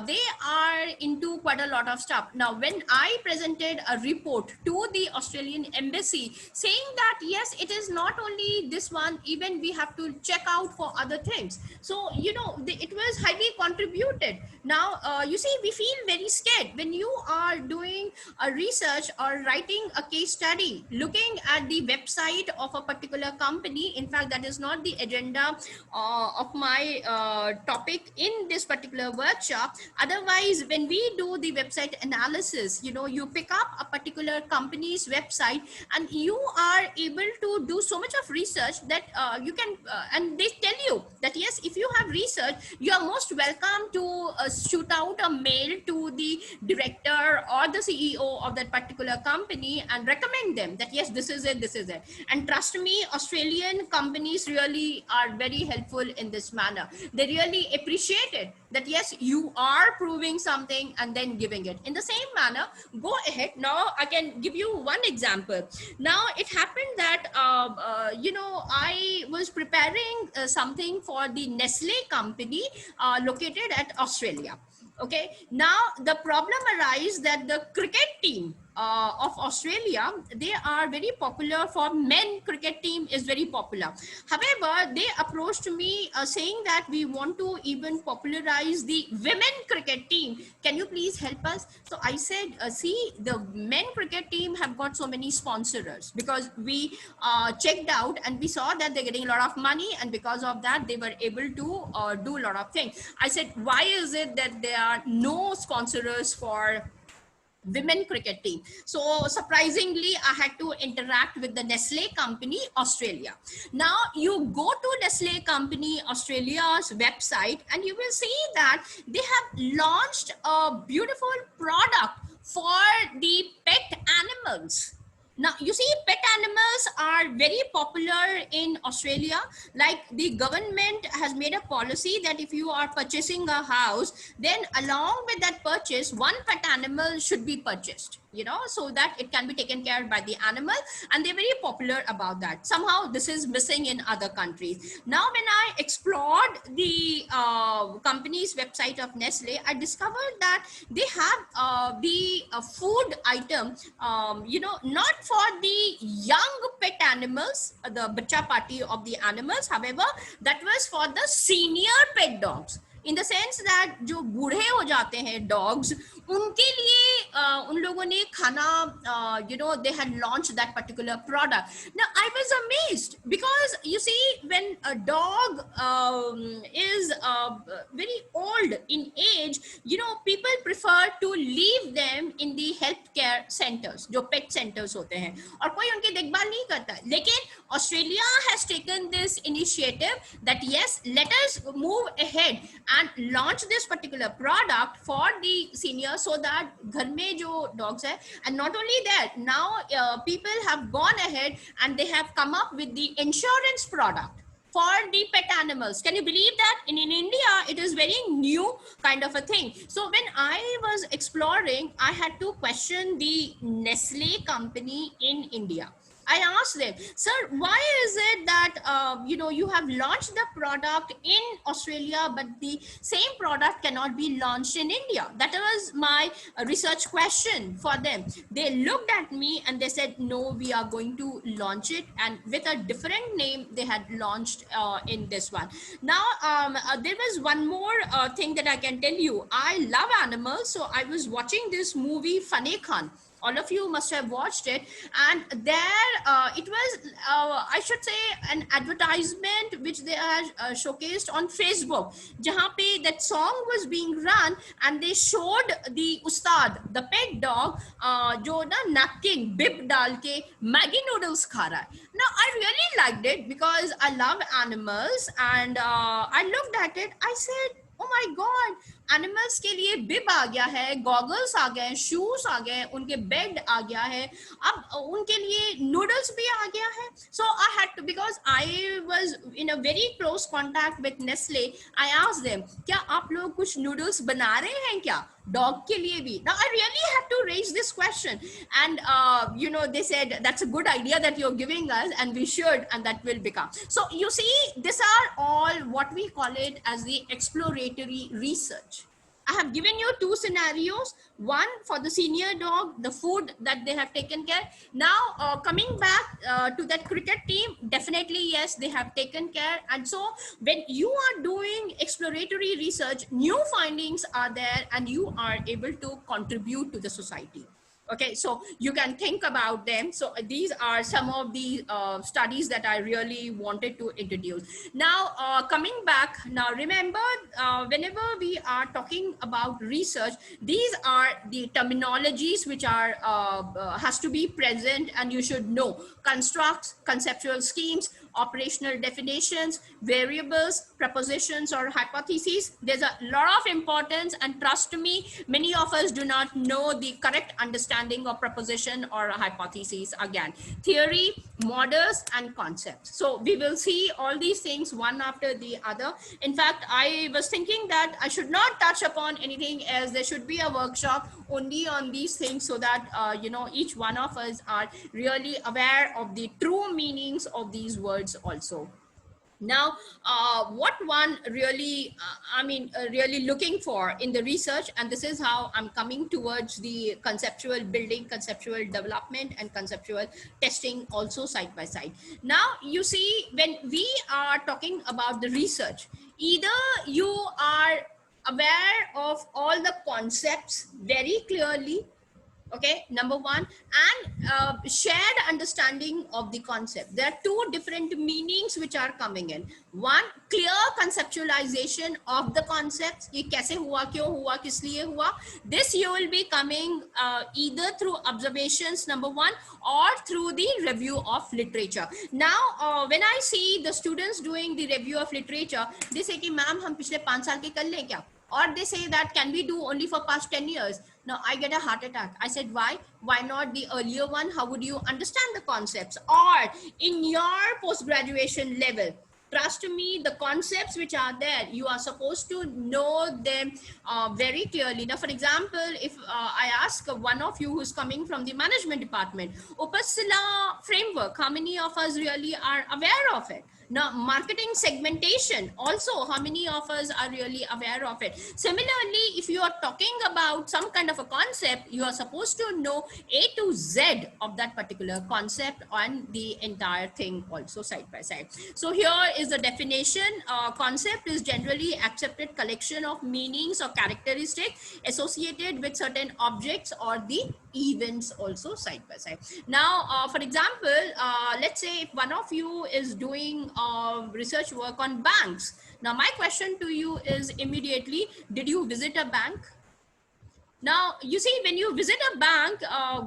they are into quite a lot of stuff. Now when I presented a report to the Australian embassy saying that yes, it is not only this one, even we have to check out for other things. So it was highly contributed. Now you see, we feel very scared when you are doing a research or writing a case study, looking at the website of a particular company. In fact, that is not the agenda of my topic in this particular workshop. Otherwise, when we do the website analysis, you pick up a particular company's website, and you are able to do so much of research that you can and they tell you that yes, if you have research, you are most welcome to shoot out a mail to the director or the CEO of that particular company and recommend them that yes, this is it, this is it. And trust me, Australian companies really are very helpful in this manner. They really appreciate it that yes, you are proving something and then giving it. In the same manner, go ahead. Now I can give you one example. Now it happened that I was preparing something for the Nestle company located at Australia. Okay, now the problem arises that the cricket team of Australia, they are very popular. For men, cricket team is very popular. However, they approached me saying that we want to even popularize the women cricket team. Can you please help us? So I said, see, the men cricket team have got so many sponsors, because we checked out and we saw that they're getting a lot of money, and because of that they were able to do a lot of things. I said, why is it that there are no sponsors for women cricket team? So surprisingly, I had to interact with the Nestle company Australia. Now you go to Nestle company Australia's website, and you will see that they have launched a beautiful product for the pet animals. Now, you see, pet animals are very popular in Australia. Like, the government has made a policy that if you are purchasing a house, then along with that purchase, one pet animal should be purchased, so that it can be taken care by the animal. And they're very popular about that. Somehow, this is missing in other countries. Now, when I explored the company's website of Nestle, I discovered that they have the food item, not for the young pet animals, the bacha party of the animals. However, that was for the senior pet dogs. In the sense that जो बूढ़े हो जाते हैं dogs, उनके लिए उन लोगों ने खाना, they had launch that particular product. Now I was amazed because you see when a dog is very old in age, people prefer to leave them in the health care centers, जो pet centers होते हैं, और कोई उनकी देखभाल नहीं करता. लेकिन Australia has taken this initiative that yes, let us move ahead and launch this particular product for the senior, so that घर में जो dogs है, and not only that, now people have gone ahead and they have come up with the insurance product for the pet animals. Can you believe that? In India, it is very new kind of a thing. So when I was exploring, I had to question the Nestle company in India. I asked them, sir, why is it that you have launched the product in Australia, but the same product cannot be launched in India? That was my research question for them. They looked at me and they said, no, we are going to launch it, and with a different name they had launched in this one. Now, there was one more thing that I can tell you. I love animals, so I was watching this movie Funny Khan. All of you must have watched it, and there it was, I should say, an advertisement which they are showcased on Facebook, jahan pe that song was being run, and they showed the ustad, the pet dog, jo na napkin bib dal ke Maggi noodles kha raha hai. Now I really liked it because I love animals, and I looked at it, I said, oh my god, animals के लिए बिब आ गया है, goggles आ गए, shoes आ गए, उनके bed आ गया है, अब उनके लिए नूडल्स भी आ गया है. So I had to, because I was in a very close contact with Nestle, I asked them, क्या आप लोग कुछ नूडल्स बना रहे हैं क्या डॉग के लिए भी? Now I really had to raise this question, and they said that's a good idea that you're giving us, and we should, and that will become. So you see, these are all what we call it as the exploratory research. I have given you two scenarios, one for the senior dog, the food that they have taken care. Now coming back to that cricket team, definitely yes, they have taken care. And so when you are doing exploratory research, new findings are there and you are able to contribute to the society. Okay, so you can think about them. So these are some of the studies that I really wanted to introduce. Now, coming back, now remember, whenever we are talking about research, these are the terminologies which are has to be present, and you should know: constructs, conceptual schemes, operational definitions, variables, propositions, or hypotheses. There's a lot of importance, and trust me, many of us do not know the correct understanding of proposition or a hypothesis. Again, theory, models, and concepts. So we will see all these things one after the other. In fact, I was thinking that I should not touch upon anything else. There should be a workshop only on these things, so that each one of us are really aware of the true meanings of these words also. Now, what one really, really looking for in the research, and this is how I'm coming towards the conceptual building, conceptual development, and conceptual testing also side by side. Now, you see, when we are talking about the research, either you are aware of all the concepts very clearly, okay, number one, and shared understanding of the concept. There are two different meanings which are coming in. One, clear conceptualization of the concepts, ye kaise hua, kyun hua, kis liye hua. This you will be coming either through observations, number one, or through the review of literature. Now when I see the students doing the review of literature, they say ki ma'am hum pichle 5 saal ke kar le kya, or they say that can we do only for past 10 years. Now I get a heart attack. I said, why? Why not the earlier one? How would you understand the concepts? Or in your post-graduation level, trust me, the concepts which are there, you are supposed to know them very clearly. Now, for example, if I ask one of you who's coming from the management department, Upasila framework, how many of us really are aware of it? Now, marketing segmentation, also, how many of us are really aware of it? Similarly, if you are talking about some kind of a concept, you are supposed to know A to Z of that particular concept and the entire thing also side by side. So here is the definition. Concept is generally accepted collection of meanings or characteristics associated with certain objects or the events also side by side. Now, for example, let's say if one of you is doing research work on banks. Now, my question to you is immediately, did you visit a bank? Now, you see, when you visit a bank,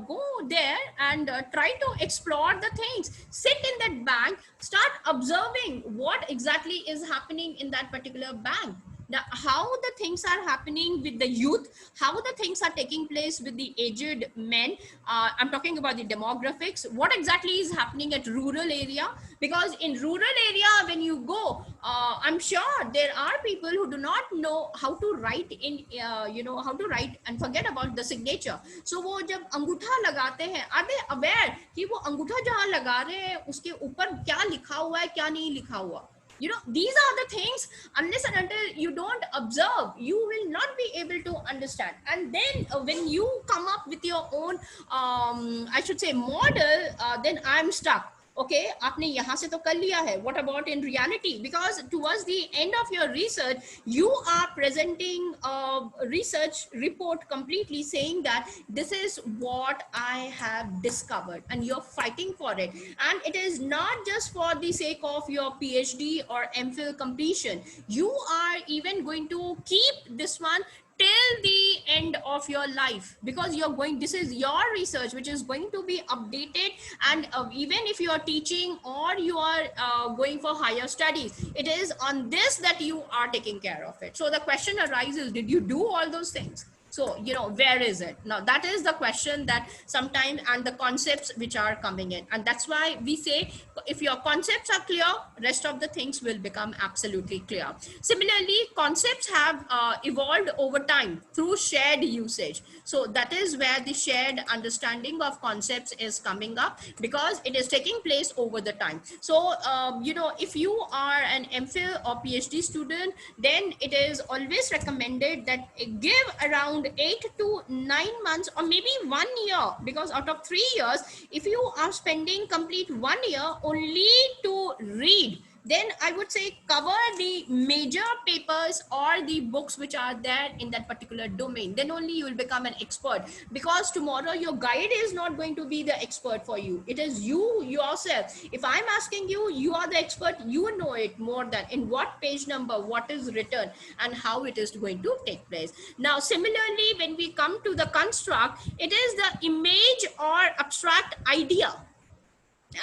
go there and try to explore the things. Sit in that bank, start observing what exactly is happening in that particular bank. Now, how the things are happening with the youth, how the things are taking place with the aged men. I'm talking about the demographics. What exactly is happening at rural area? Because in rural area, when you go, I'm sure there are people who do not know how to write in, how to write and forget about the signature. So वो जब अंगूठा लगाते हैं, are they aware कि वो अंगूठा जहाँ लगा रहे हैं उसके ऊपर क्या लिखा हुआ है, क्या नहीं लिखा हुआ? You know, these are the things, unless and until you don't observe, you will not be able to understand. And then when you come up with your own, I should say, model, then I'm stuck. Okay, आपने यहाँ से तो कर लिया है. What about in reality? Because towards the end of your research, you are presenting a research report completely saying that this is what I have discovered, and you're fighting for it. And it is not just for the sake of your PhD or MPhil completion. You are even going to keep this one till the end of your life, because you're going, this is your research which is going to be updated. And even if you are teaching or you are going for higher studies, it is on this that you are taking care of it. So the question arises, did you do all those things? So, you know, where is it? Now, that is the question that sometimes, and the concepts which are coming in. And that's why we say, if your concepts are clear, rest of the things will become absolutely clear. Similarly, concepts have evolved over time through shared usage. So that is where the shared understanding of concepts is coming up, because it is taking place over the time. So, you know, if you are an MPhil or PhD student, then it is always recommended that give around 8 to 9 months or maybe 1 year, because out of 3 years, if you are spending complete 1 year only to read, then I would say cover the major papers or the books which are there in that particular domain. Then only you will become an expert, because tomorrow your guide is not going to be the expert for you. It is you yourself. If I'm asking you, you are the expert, you know it more than in what page number, what is written and how it is going to take place. Now, similarly, when we come to the construct, it is the image or abstract idea.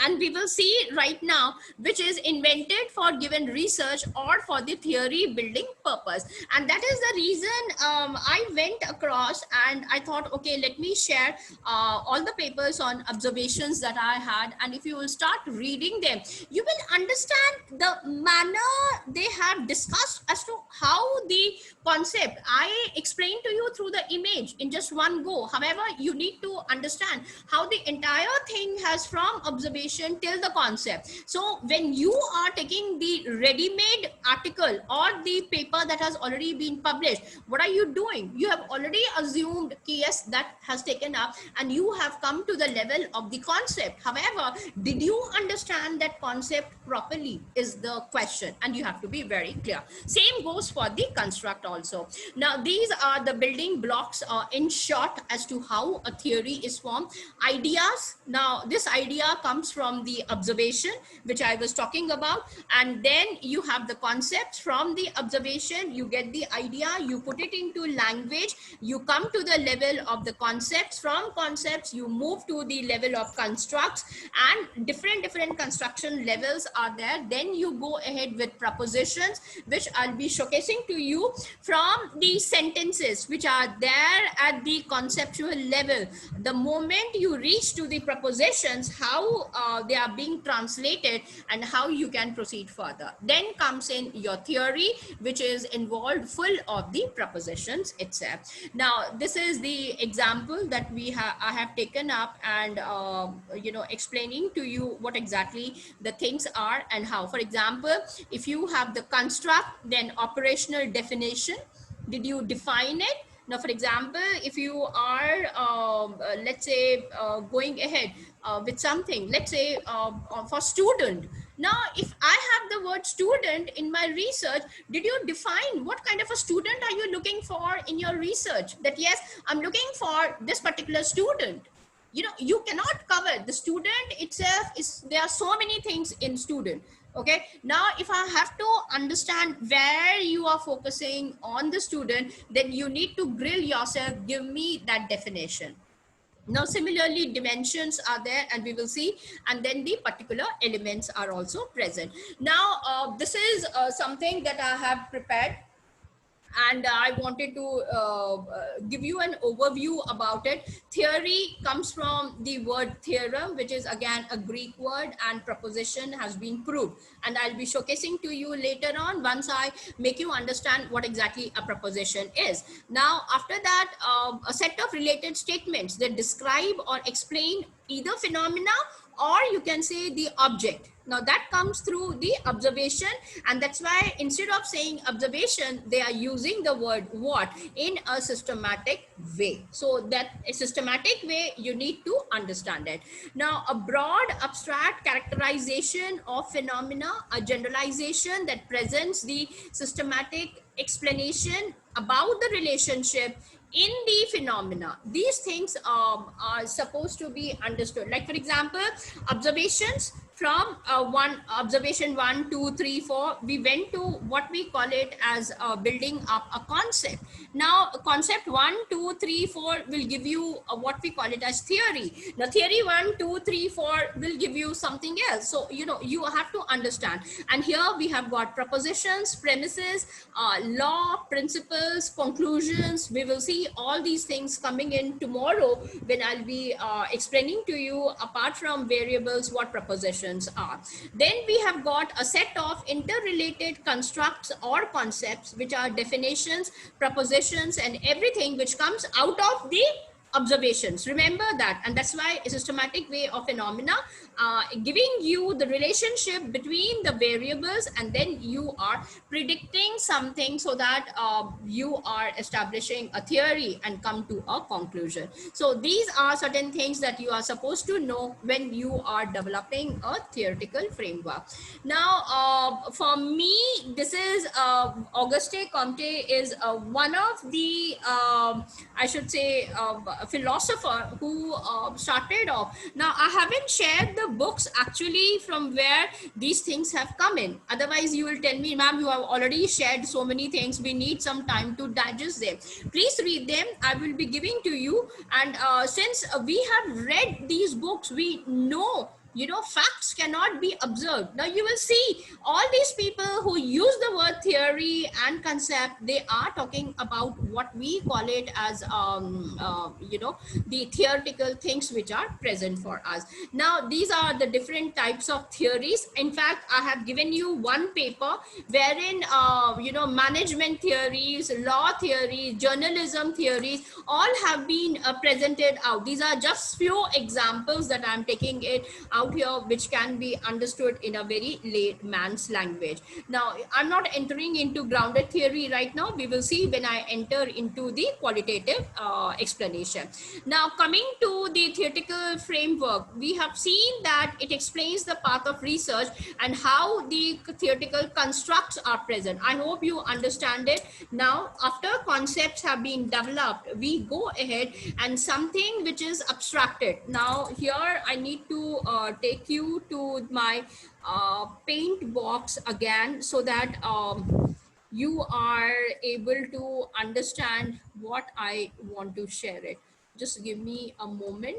And we will see right now which is invented for given research or for the theory building purpose. And that is the reason I went across and I thought, okay, let me share all the papers on observations that I had. And if you will start reading them, you will understand the manner they have discussed as to how the concept I explained to you through the image in just one go. However, you need to understand how the entire thing has from observation till the concept. So when you are taking the ready-made article or the paper that has already been published, what are you doing? You have already assumed that yes, that has taken up, and you have come to the level of the concept. However, did you understand that concept properly is the question, and you have to be very clear. Same goes for the construct also. Now, these are the building blocks in short as to how a theory is formed. Ideas. Now, this idea comes from the observation which I was talking about, and then you have the concepts. From the observation you get the idea, you put it into language, you come to the level of the concepts. From concepts you move to the level of constructs, and different construction levels are there. Then you go ahead with propositions, which I'll be showcasing to you. From the sentences which are there at the conceptual level, the moment you reach to the propositions, how they are being translated and how you can proceed further. Then comes in your theory, which is involved full of the propositions itself. Now this is the example that I have taken up, and explaining to you what exactly the things are and how. For example, if you have the construct, then operational definition, did you define it? Now for example, if you are let's say going ahead with something, let's say for student. Now if I have the word student in my research, did you define what kind of a student are you looking for in your research? That yes, I'm looking for this particular student. You cannot cover the student itself. Is there are so many things in student. Okay, now if I have to understand where you are focusing on the student, then you need to grill yourself, give me that definition. Now similarly, dimensions are there, and we will see, and then the particular elements are also present. Now this is something that I have prepared, and I wanted to give you an overview about it. Theory comes from the word theorem, which is again a Greek word, and proposition has been proved. And I'll be showcasing to you later on once I make you understand what exactly a proposition is. Now, after that, a set of related statements that describe or explain either phenomena, or you can say the object. Now that comes through the observation, and that's why instead of saying observation, they are using the word what in a systematic way. So that a systematic way, you need to understand it. Now a broad abstract characterization of phenomena, a generalization that presents the systematic explanation about the relationship in the phenomena. These things are supposed to be understood. Like for example, observations from one observation 1, 2, 3, 4, we went to what we call it as building up a concept. Now concept 1, 2, 3, 4 will give you what we call it as theory. Now theory 1, 2, 3, 4 will give you something else. So you have to understand. And here we have got propositions, premises, law, principles, conclusions. We will see all these things coming in tomorrow when I'll be explaining to you, apart from variables, what propositions are. Then we have got a set of interrelated constructs or concepts, which are definitions, propositions, and everything which comes out of the observations. Remember that. And that's why a systematic way of phenomena, giving you the relationship between the variables, and then you are predicting something, so that you are establishing a theory and come to a conclusion. So these are certain things that you are supposed to know when you are developing a theoretical framework. Now for me, this is Auguste Comte is one of the I should say philosopher who started off. Now I haven't shared the books actually from where these things have come in. Otherwise you will tell me, ma'am, you have already shared so many things, we need some time to digest them. Please read them, I will be giving to you. And since we have read these books, we know facts cannot be observed. Now you will see all these people who use the word theory and concept, they are talking about what we call it as the theoretical things which are present for us. Now these are the different types of theories. In fact, I have given you one paper wherein management theories, law theories, journalism theories, all have been presented out. These are just few examples that I'm taking it out here, which can be understood in a very layman's language. Now I'm not entering into grounded theory right now. We will see when I enter into the qualitative explanation. Now coming to the theoretical framework, we have seen that it explains the path of research and how the theoretical constructs are present. I hope you understand it. Now after concepts have been developed, we go ahead and something which is abstracted. Now here I need to take you to my paint box again, so that you are able to understand what I want to share it. Just give me a moment.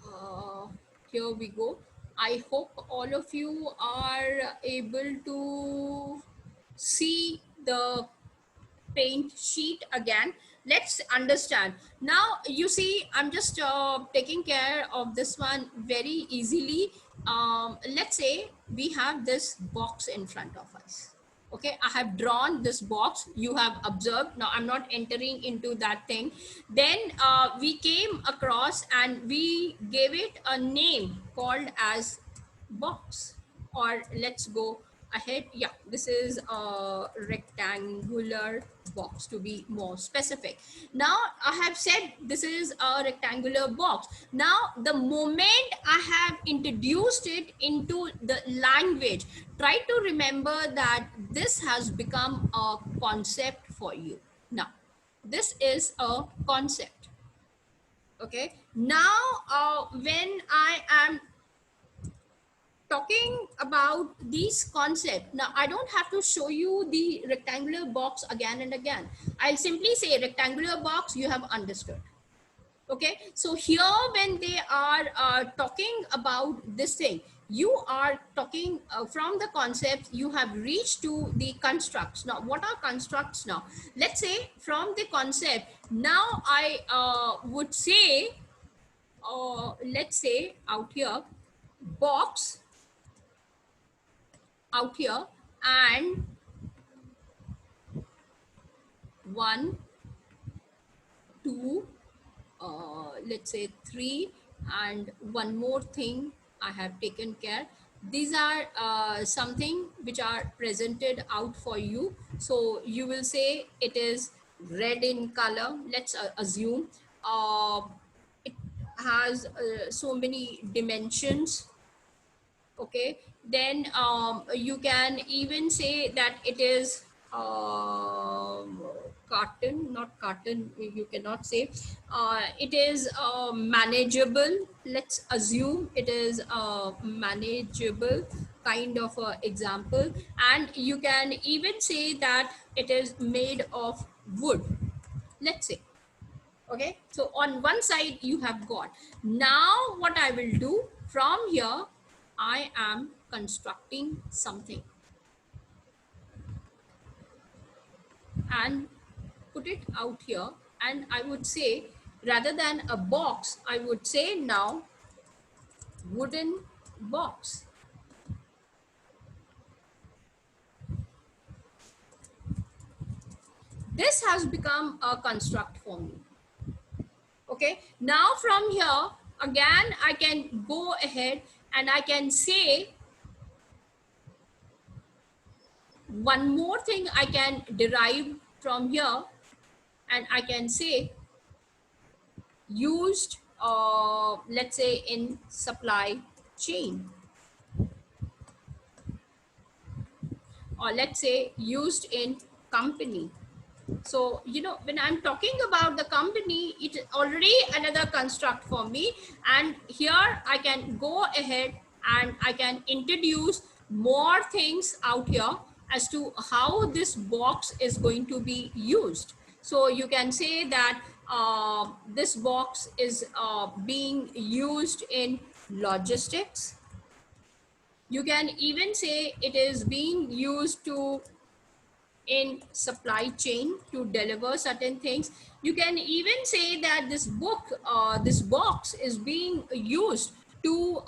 Uh, Here we go. I hope all of you are able to see the paint sheet again. let's understand. Now, you see, I'm just taking care of this one very easily. Let's say we have this box in front of us. Okay, I have drawn this box, you have observed. Now, I'm not entering into that thing. Then we came across and we gave it a name called as box. Or let's go ahead. Yeah, this is a rectangular box, to be more specific. Now, I have said this is a rectangular box. Now, the moment I have introduced it into the language, try to remember that this has become a concept for you. Now, this is a concept. Okay, now when I am talking about these concepts, now I don't have to show you the rectangular box again and again. I'll simply say rectangular box, you have understood. Okay, so here when they are talking about this thing, you are talking from the concepts, you have reached to the constructs. Now, what are constructs? Now, let's say from the concept, now I would say, let's say out here, box out here, and one, two, let's say three, and one more thing I have taken care. These are something which are presented out for you. So you will say it is red in color. Let's assume it has so many dimensions. Okay, then you can even say that it is carton, not carton, you cannot say. It is manageable. Let's assume it is a manageable kind of example. And you can even say that it is made of wood, let's say. Okay, so on one side you have got. Now what I will do from here, I am constructing something and put it out here, and I would say, rather than a box, I would say now wooden box. This has become a construct for me. Okay, now from here again I can go ahead and I can say one more thing I can derive from here, and I can say used, let's say in supply chain, or let's say used in company. So, you know, when I'm talking about the company, it's already another construct for me. And here I can go ahead and I can introduce more things out here as to how this box is going to be used. So you can say that this box is being used in logistics. You can even say it is being used to in supply chain to deliver certain things. You can even say that this this box is being used to,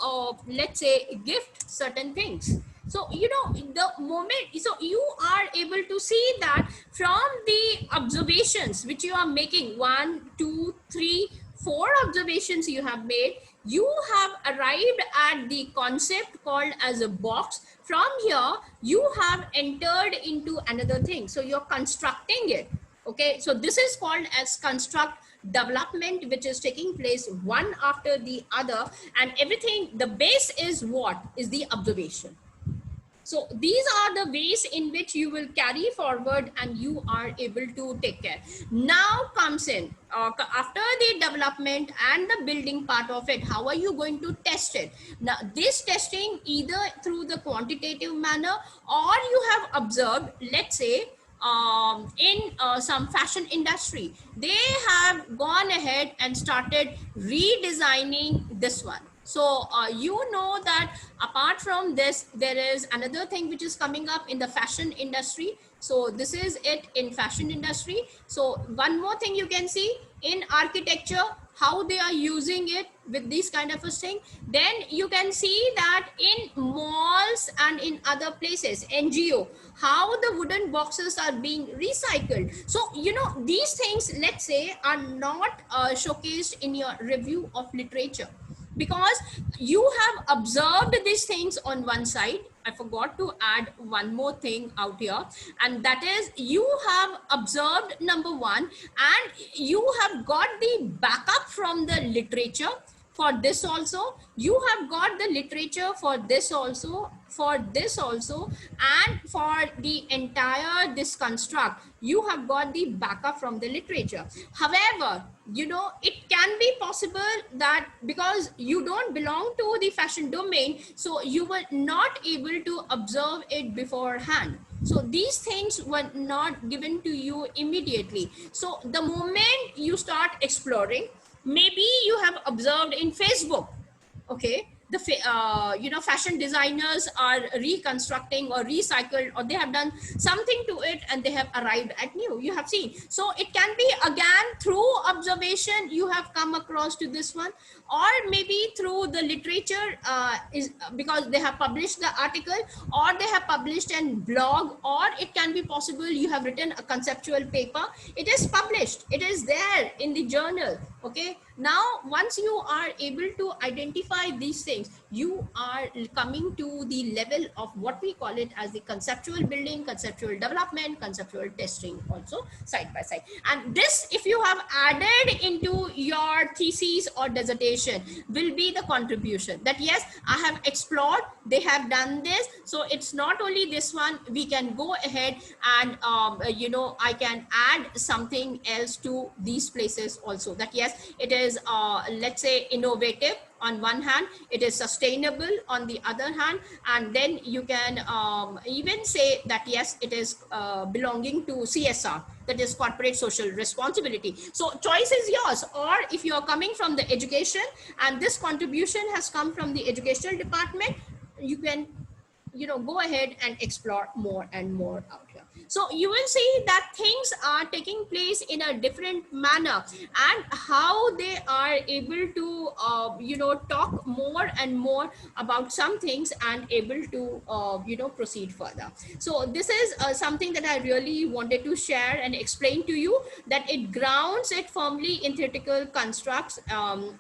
let's say, gift certain things. So, you know, the moment, so you are able to see that from the observations which you are making, 1, 2, 3, 4 observations you have made, you have arrived at the concept called as a box. From here you have entered into another thing, so you're constructing it. Okay, so this is called as construct development, which is taking place one after the other, and everything, the base is what is the observation. So these are the ways in which you will carry forward and you are able to take care. Now comes in, after the development and the building part of it, how are you going to test it? Now this testing either through the quantitative manner, or you have observed, let's say, in some fashion industry, they have gone ahead and started redesigning this one. So you know that apart from this, there is another thing which is coming up in the fashion industry. So this is it in fashion industry. So one more thing you can see in architecture, how they are using it with this kind of a thing. Then you can see that in malls and in other places, NGO, how the wooden boxes are being recycled. So these things, let's say, are not showcased in your review of literature, because you have observed these things on one side. I forgot to add one more thing out here, and that is, you have observed number one, and you have got the backup from the literature for this also. You have got the literature for this also, for this also, and for the entire this construct, you have got the backup from the literature. However, it can be possible that because you don't belong to the fashion domain, so you were not able to observe it beforehand. So these things were not given to you immediately. So the moment you start exploring, maybe you have observed in Facebook, okay, the fashion designers are reconstructing or recycled, or they have done something to it and they have arrived at new, you have seen. So it can be again through observation you have come across to this one, or maybe through the literature, is because they have published the article, or they have published a blog, or it can be possible you have written a conceptual paper, it is published, it is there in the journal. Okay, now once you are able to identify these things, you are coming to the level of what we call it as the conceptual building, conceptual development, conceptual testing also, side by side. And this, if you have added into your thesis or dissertation, will be the contribution that yes, I have explored, they have done this. So it's not only this one, we can go ahead and I can add something else to these places also, that yes, it is let's say innovative on one hand, it is sustainable on the other hand, and then you can even say that yes, it is belonging to CSR, that is corporate social responsibility. So choice is yours. Or if you are coming from the education and this contribution has come from the educational department, you can go ahead and explore more and more out here. So you will see that things are taking place in a different manner, and how they are able to talk more and more about some things and able to proceed further. So this is something that I really wanted to share and explain to you, that it grounds it firmly in theoretical constructs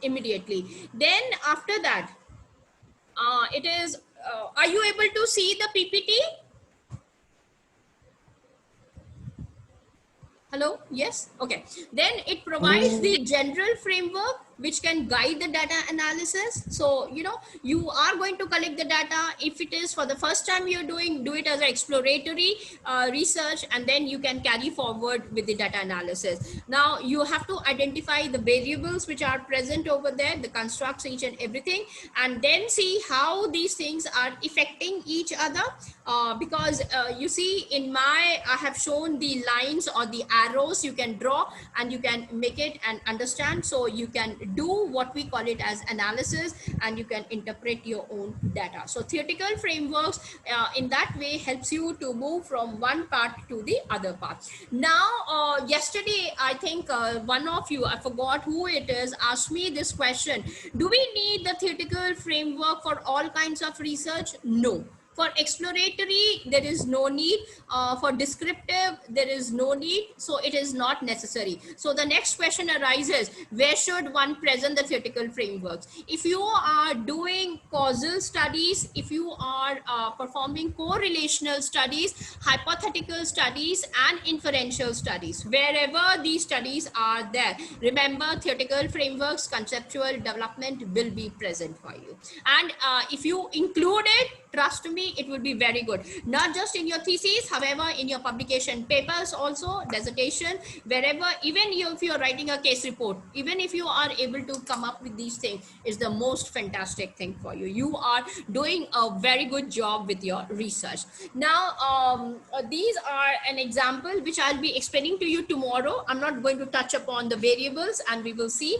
immediately. Then after that, it is are you able to see the PPT? Hello? Yes? Okay. Then it provides the general framework which can guide the data analysis. So, you are going to collect the data. If it is for the first time you're doing, do it as an exploratory research, and then you can carry forward with the data analysis. Now, you have to identify the variables which are present over there, the constructs, each and everything, and then see how these things are affecting each other. Because you see, I have shown the lines or the arrows you can draw, and you can make it and understand. So you can do what we call it as analysis, and you can interpret your own data. So theoretical frameworks in that way helps you to move from one part to the other part. Now, yesterday, I think one of you, I forgot who it is, asked me this question: do we need the theoretical framework for all kinds of research? No. For exploratory, there is no need. For descriptive, there is no need. So it is not necessary. So the next question arises: where should one present the theoretical frameworks? If you are doing causal studies, if you are performing correlational studies, hypothetical studies, and inferential studies, wherever these studies are there, remember, theoretical frameworks, conceptual development will be present for you. And if you include it, trust me, it will be very good. Not just in your thesis, however, in your publication papers also, dissertation, wherever, even if you are writing a case report, even if you are able to come up with these things, is the most fantastic thing for you. You are doing a very good job with your research. Now, these are an example which I'll be explaining to you tomorrow. I'm not going to touch upon the variables, and we will see.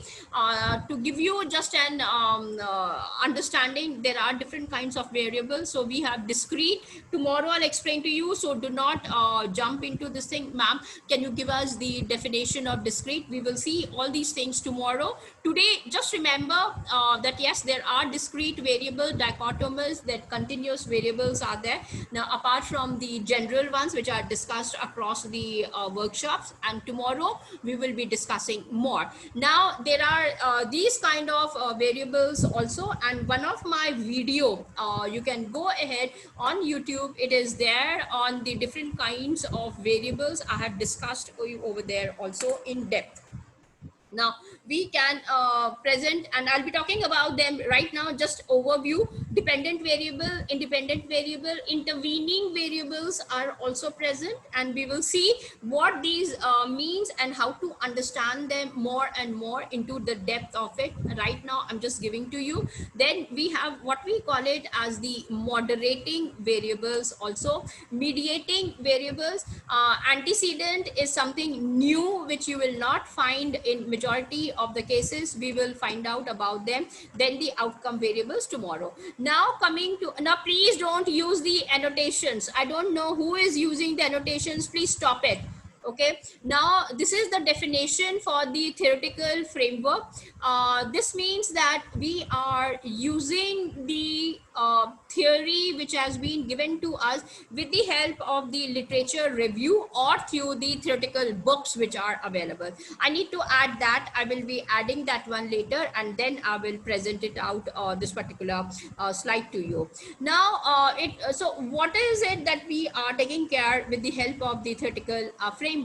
To give you just an understanding, there are different kinds of variables. So we have have discrete. Tomorrow I'll explain to you, so do not jump into this thing. Ma'am, can you give us the definition of discrete? We will see all these things tomorrow. Today, just remember that yes, there are discrete variable dichotomous, that continuous variables are there. Now, apart from the general ones which are discussed across the workshops, and tomorrow we will be discussing more. Now, there are these kind of variables also, and one of my video, you can go ahead on YouTube. It is there on the different kinds of variables. I have discussed over there also in depth. Now we can present, and I'll be talking about them right now. Just overview: dependent variable, independent variable, intervening variables are also present, and we will see what these means and how to understand them more and more into the depth of it. Right now I'm just giving to you. Then we have what we call it as the moderating variables, also mediating variables. Antecedent is something new which you will not find in majority of the cases. We will find out about them. Then the outcome variables tomorrow. Now coming to, now please don't use the annotations. I don't know who is using the annotations. Please stop it. Okay, now this is the definition for the theoretical framework. This means that we are using the theory which has been given to us with the help of the literature review or through the theoretical books which are available. I need to add that. I will be adding that one later, and then I will present it out, this particular slide to you. Now, so what is it that we are taking care with the help of the theoretical framework?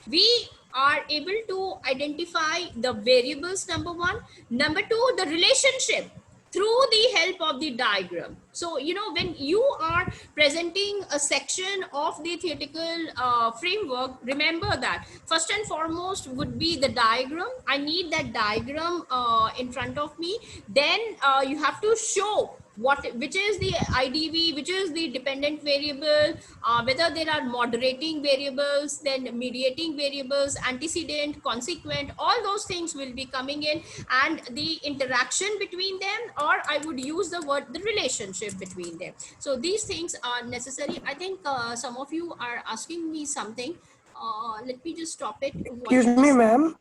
We are able to identify the variables, number one. Number two, the relationship through the help of the diagram. So, you know, when you are presenting a section of the theoretical framework, remember that first and foremost would be the diagram. I need that diagram in front of me. Then you have to show which is the IDV, which is the dependent variable, whether there are moderating variables, then mediating variables, antecedent, consequent, all those things will be coming in, and the interaction between them, or I would use the word the relationship between them. So these things are necessary. I think some of you are asking me something. Let me just stop it. Watch Excuse me, this. ma'am.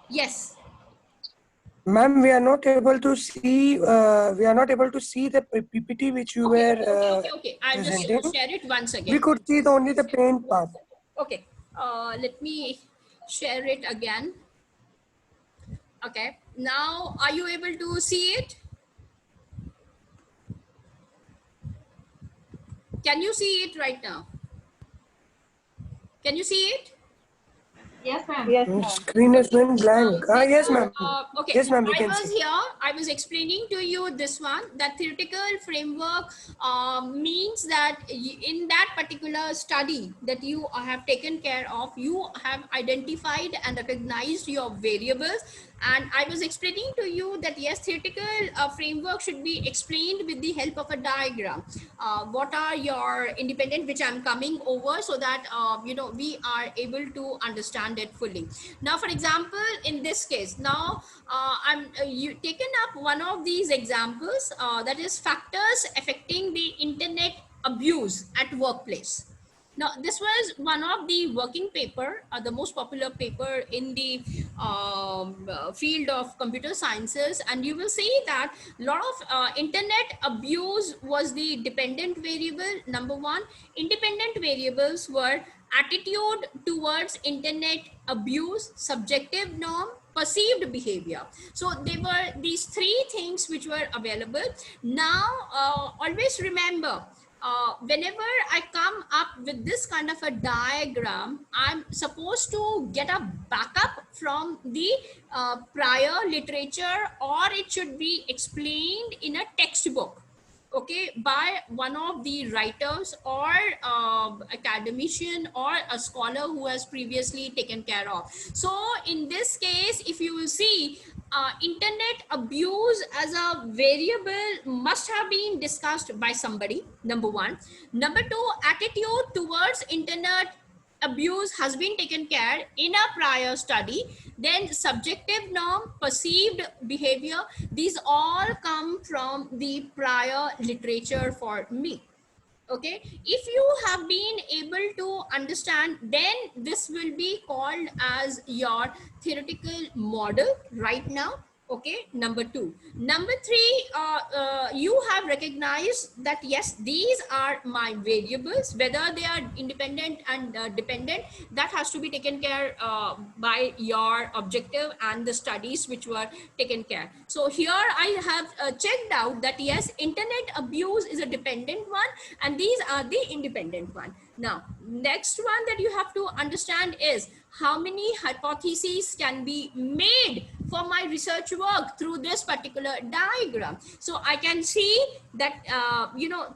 Yes. Ma'am, we are not able to see. We are not able to see the PPT which you Okay, were okay. I'll just presenting. share it once We again. could see only the paint part. Okay. Let me share it again. Okay. Now, are you able to see it? Can you see it right now? Can you see it? Yes, ma'am. Yes, ma'am. Screen has been blank. Yes, ma'am. Okay, Yes, ma'am. We I can was see. here. I was explaining to you this one, that theoretical framework means that in that particular study that you have taken care of, you have identified and recognized your variables. And I was explaining to you that yes, theoretical framework should be explained with the help of a diagram. What are your independent, which I'm coming over, so that you know, we are able to understand it fully. Now, for example, in this case, now I'm you taken up one of these examples, that is factors affecting the internet abuse at workplace. Now, this was one of the working paper, the most popular paper in the field of computer sciences, and you will see that a lot of internet abuse was the dependent variable, number one. Independent variables were attitude towards internet abuse, subjective norm, perceived behavior. So there were these three things which were available. Now, always remember, whenever I come up with this kind of a diagram, I'm supposed to get a backup from the prior literature, or it should be explained in a textbook, okay, by one of the writers or academician or a scholar who has previously taken care of. So in this case, if you will see, internet abuse as a variable must have been discussed by somebody, number one. Number two, attitude towards internet abuse has been taken care in a prior study, then subjective norm, perceived behavior, these all come from the prior literature for me. Okay, if you have been able to understand, then this will be called as your theoretical model right now. Okay, number two. Number three, you have recognized that yes, these are my variables, whether they are independent and dependent, that has to be taken care by your objective and the studies which were taken care. So here I have checked out that yes, internet abuse is a dependent one and these are the independent one. Now, next one that you have to understand is how many hypotheses can be made for my research work through this particular diagram. So I can see that,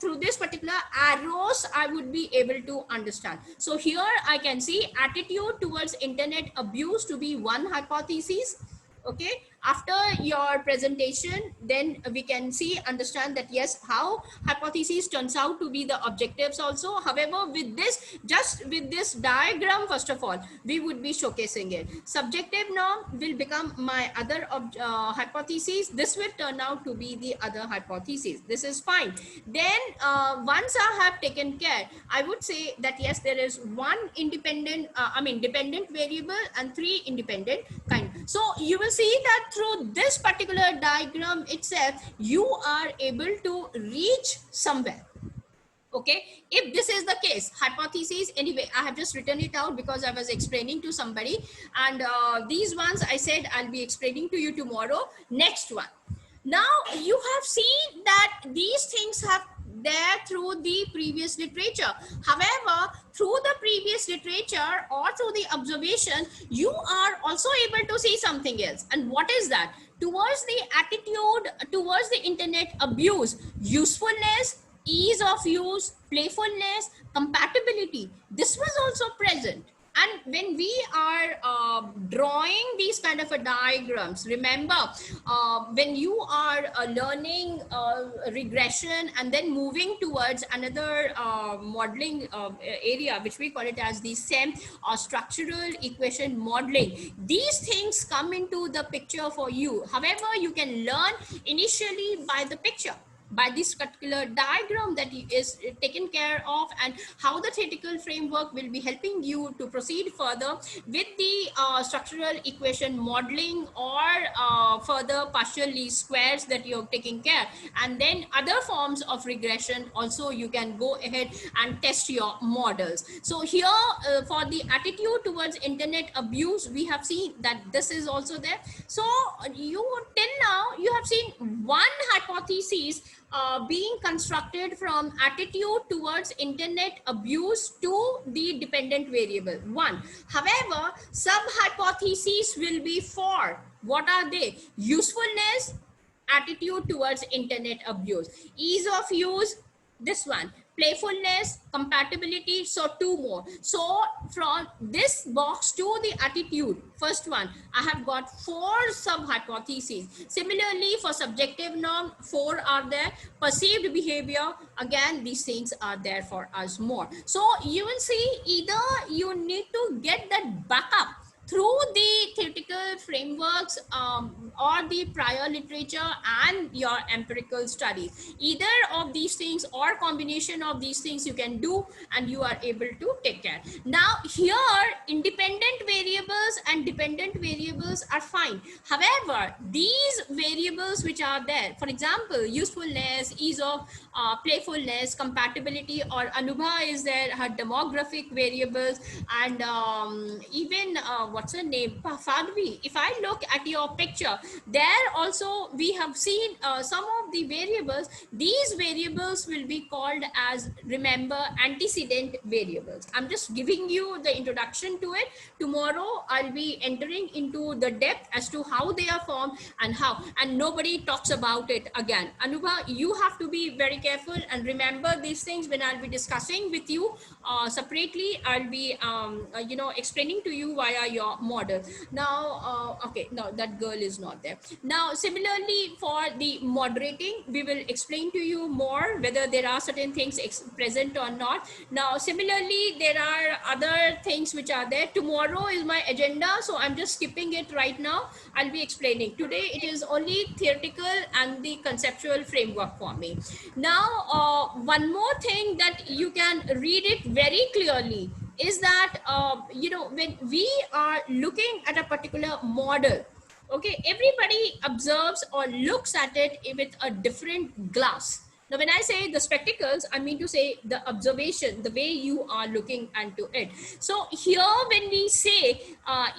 through this particular arrows, I would be able to understand. So here I can see attitude towards internet abuse to be one hypothesis. Okay, after your presentation, then we can see, understand that yes, how hypothesis turns out to be the objectives also. However, with this, just with this diagram, first of all, we would be showcasing it. Subjective norm will become my other hypothesis. This will turn out to be the other hypothesis. This is fine. Then once I have taken care, I would say that yes, there is one independent, dependent variable and three independent kind. So you will see that through this particular diagram itself, you are able to reach somewhere. Okay, if this is the case, hypotheses, anyway, I have just written it out because I was explaining to somebody, and these ones I said I'll be explaining to you tomorrow. Next one. Now you have seen that these things have there through the previous literature. However, through the previous literature or through the observation, you are also able to see something else. And what is that? Towards the attitude towards the internet abuse, usefulness, ease of use, playfulness, compatibility, this was also present. And when we are drawing these kind of a diagrams, remember when you are learning regression and then moving towards another modeling area, which we call it as the SEM or structural equation modeling, these things come into the picture for you. However, you can learn initially by the picture, by this particular diagram that is taken care of, and how the theoretical framework will be helping you to proceed further with the structural equation modeling or further partial least squares that you're taking care, and then other forms of regression also you can go ahead and test your models. So here for the attitude towards internet abuse, we have seen that this is also there. So you till now you have seen one hypothesis being constructed from attitude towards internet abuse to the dependent variable one. However, sub hypotheses will be for, what are they? Usefulness, attitude towards internet abuse, ease of use, this one, playfulness, compatibility, so two more. So from this box to the attitude, first one, I have got 4 sub hypotheses. Similarly, for subjective norm, 4 are there. Perceived behavior, again these things are there for us more. So you will see, either you need to get that backup through the theoretical frameworks or the prior literature and your empirical studies. Either of these things or combination of these things you can do, and you are able to take care. Now here, independent variables and dependent variables are fine. However, these variables which are there, for example, usefulness, ease of playfulness, compatibility, or Anubha is there, her demographic variables, and even what's her name, Fadvi. If I look at your picture, there also we have seen some of the variables. These variables will be called as, remember, antecedent variables. I'm just giving you the introduction to it. Tomorrow I'll I'll be entering into the depth as to how they are formed and how, and nobody talks about it again. Anubha, you have to be very careful and remember these things when I'll be discussing with you separately. I'll be, explaining to you via your model. Now, okay, no, that girl is not there. Now, similarly for the moderating, we will explain to you more whether there are certain things present or not. Now, similarly, there are other things which are there. Tomorrow is my agenda, so I'm just skipping it right now. I'll be explaining. Today, it is only theoretical and the conceptual framework for me. Now, one more thing that you can read it very clearly is that, when we are looking at a particular model, okay, everybody observes or looks at it with a different glass. Now, when I say the spectacles, I mean to say the observation, the way you are looking into it. So here, when we say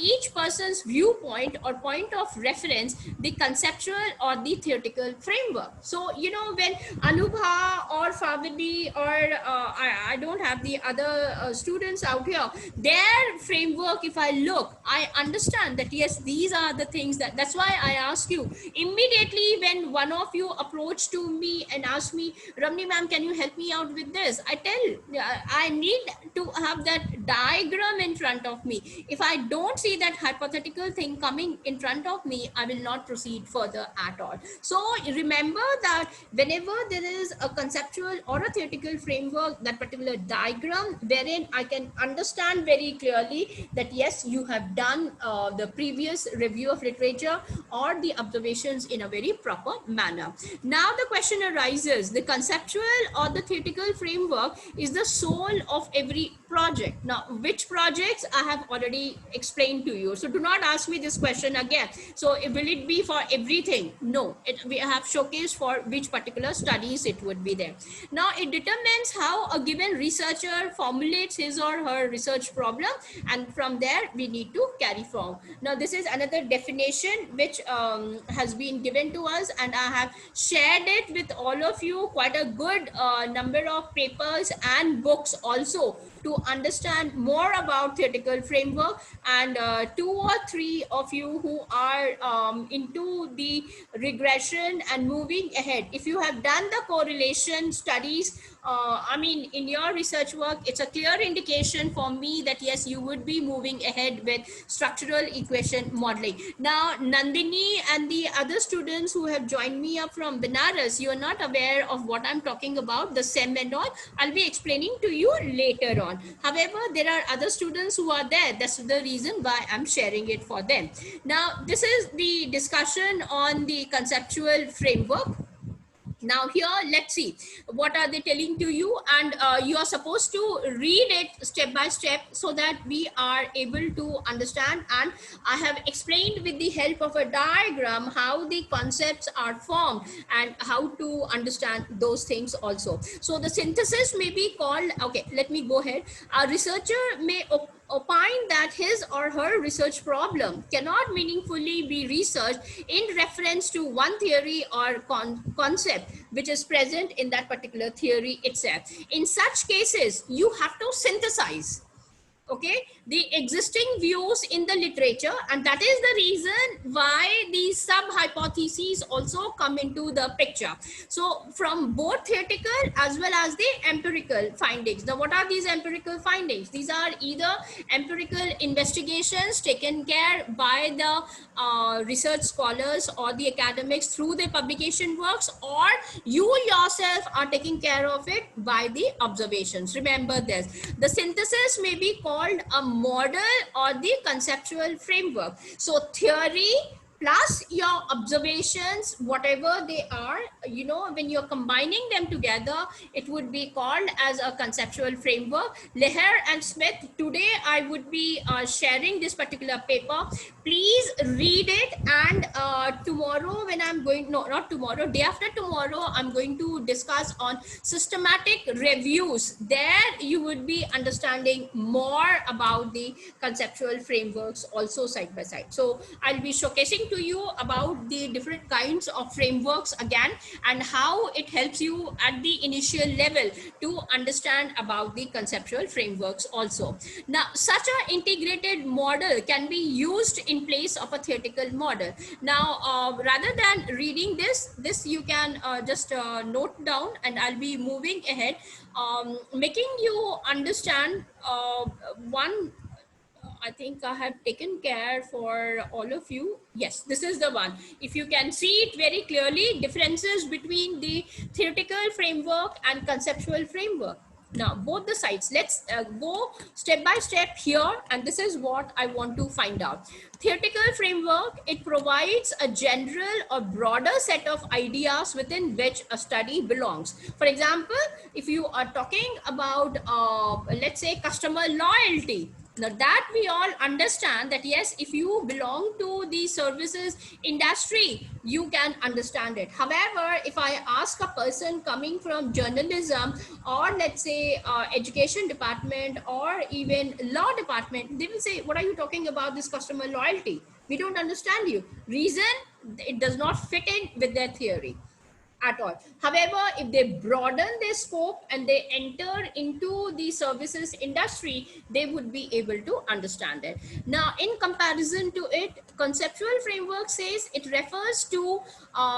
each person's viewpoint or point of reference, the conceptual or the theoretical framework. So, when Anubha or Favidi or I don't have the other students out here, their framework, if I look, I understand that, yes, these are the things that's why I ask you immediately when one of you approached to me and asked me, Ramni ma'am, can you help me out with this? I tell, I need to have that diagram in front of me. If I don't see that hypothetical thing coming in front of me, I will not proceed further at all. So remember that whenever there is a conceptual or a theoretical framework, that particular diagram wherein I can understand very clearly that, yes, you have done the previous review of literature or the observations in a very proper manner. Now the question arises, the conceptual or the theoretical framework is the soul of every project. Now, which projects I have already explained to you. So do not ask me this question again. So will it be for everything? No, we have showcased for which particular studies it would be there. Now, it determines how a given researcher formulates his or her research problem, and from there we need to carry forward. Now, this is another definition which has been given to us, and I have shared it with all of you, quite a good number of papers and books also, to understand more about theoretical framework. And 2 or 3 of you who are into the regression and moving ahead, if you have done the correlation studies, in your research work, it's a clear indication for me that, yes, you would be moving ahead with structural equation modeling. Now, Nandini and the other students who have joined me up from Benares, you are not aware of what I'm talking about, the SEM and all. I'll be explaining to you later on. However, there are other students who are there. That's the reason why I'm sharing it for them. Now, this is the discussion on the conceptual framework. Now here, let's see what are they telling to you, and you are supposed to read it step by step so that we are able to understand. And I have explained with the help of a diagram how the concepts are formed and how to understand those things also. So the synthesis may be called, okay, let me go ahead. A researcher may opine that his or her research problem cannot meaningfully be researched in reference to one theory or concept which is present in that particular theory itself. In such cases, you have to synthesize, okay, the existing views in the literature, and that is the reason why these sub-hypotheses also come into the picture. So from both theoretical as well as the empirical findings. Now, what are these empirical findings? These are either empirical investigations taken care by the research scholars or the academics through their publication works, or you yourself are taking care of it by the observations. Remember this. The synthesis may be called a model or the conceptual framework. So theory plus your observations, whatever they are, when you're combining them together, it would be called as a conceptual framework. Leher and Smith, today I would be sharing this particular paper. Please read it, and tomorrow when I'm going, no, not tomorrow, day after tomorrow, I'm going to discuss on systematic reviews. There you would be understanding more about the conceptual frameworks also side by side. So I'll be showcasing to to you about the different kinds of frameworks again, and how it helps you at the initial level to understand about the conceptual frameworks also. Now, such an integrated model can be used in place of a theoretical model. Now, rather than reading this you can just note down, and I'll be moving ahead, making you understand one. I think I have taken care for all of you. Yes, this is the one. If you can see it very clearly, differences between the theoretical framework and conceptual framework. Now, both the sides, let's go step by step here, and this is what I want to find out. Theoretical framework, it provides a general or broader set of ideas within which a study belongs. For example, if you are talking about, let's say, customer loyalty, now that we all understand that yes, if you belong to the services industry, you can understand it. However, if I ask a person coming from journalism, or let's say education department, or even law department, they will say, what are you talking about this customer loyalty? We don't understand you. Reason, it does not fit in with their theory at all. However, if they broaden their scope and they enter into the services industry, they would be able to understand it. Now, in comparison to it, conceptual framework says it refers to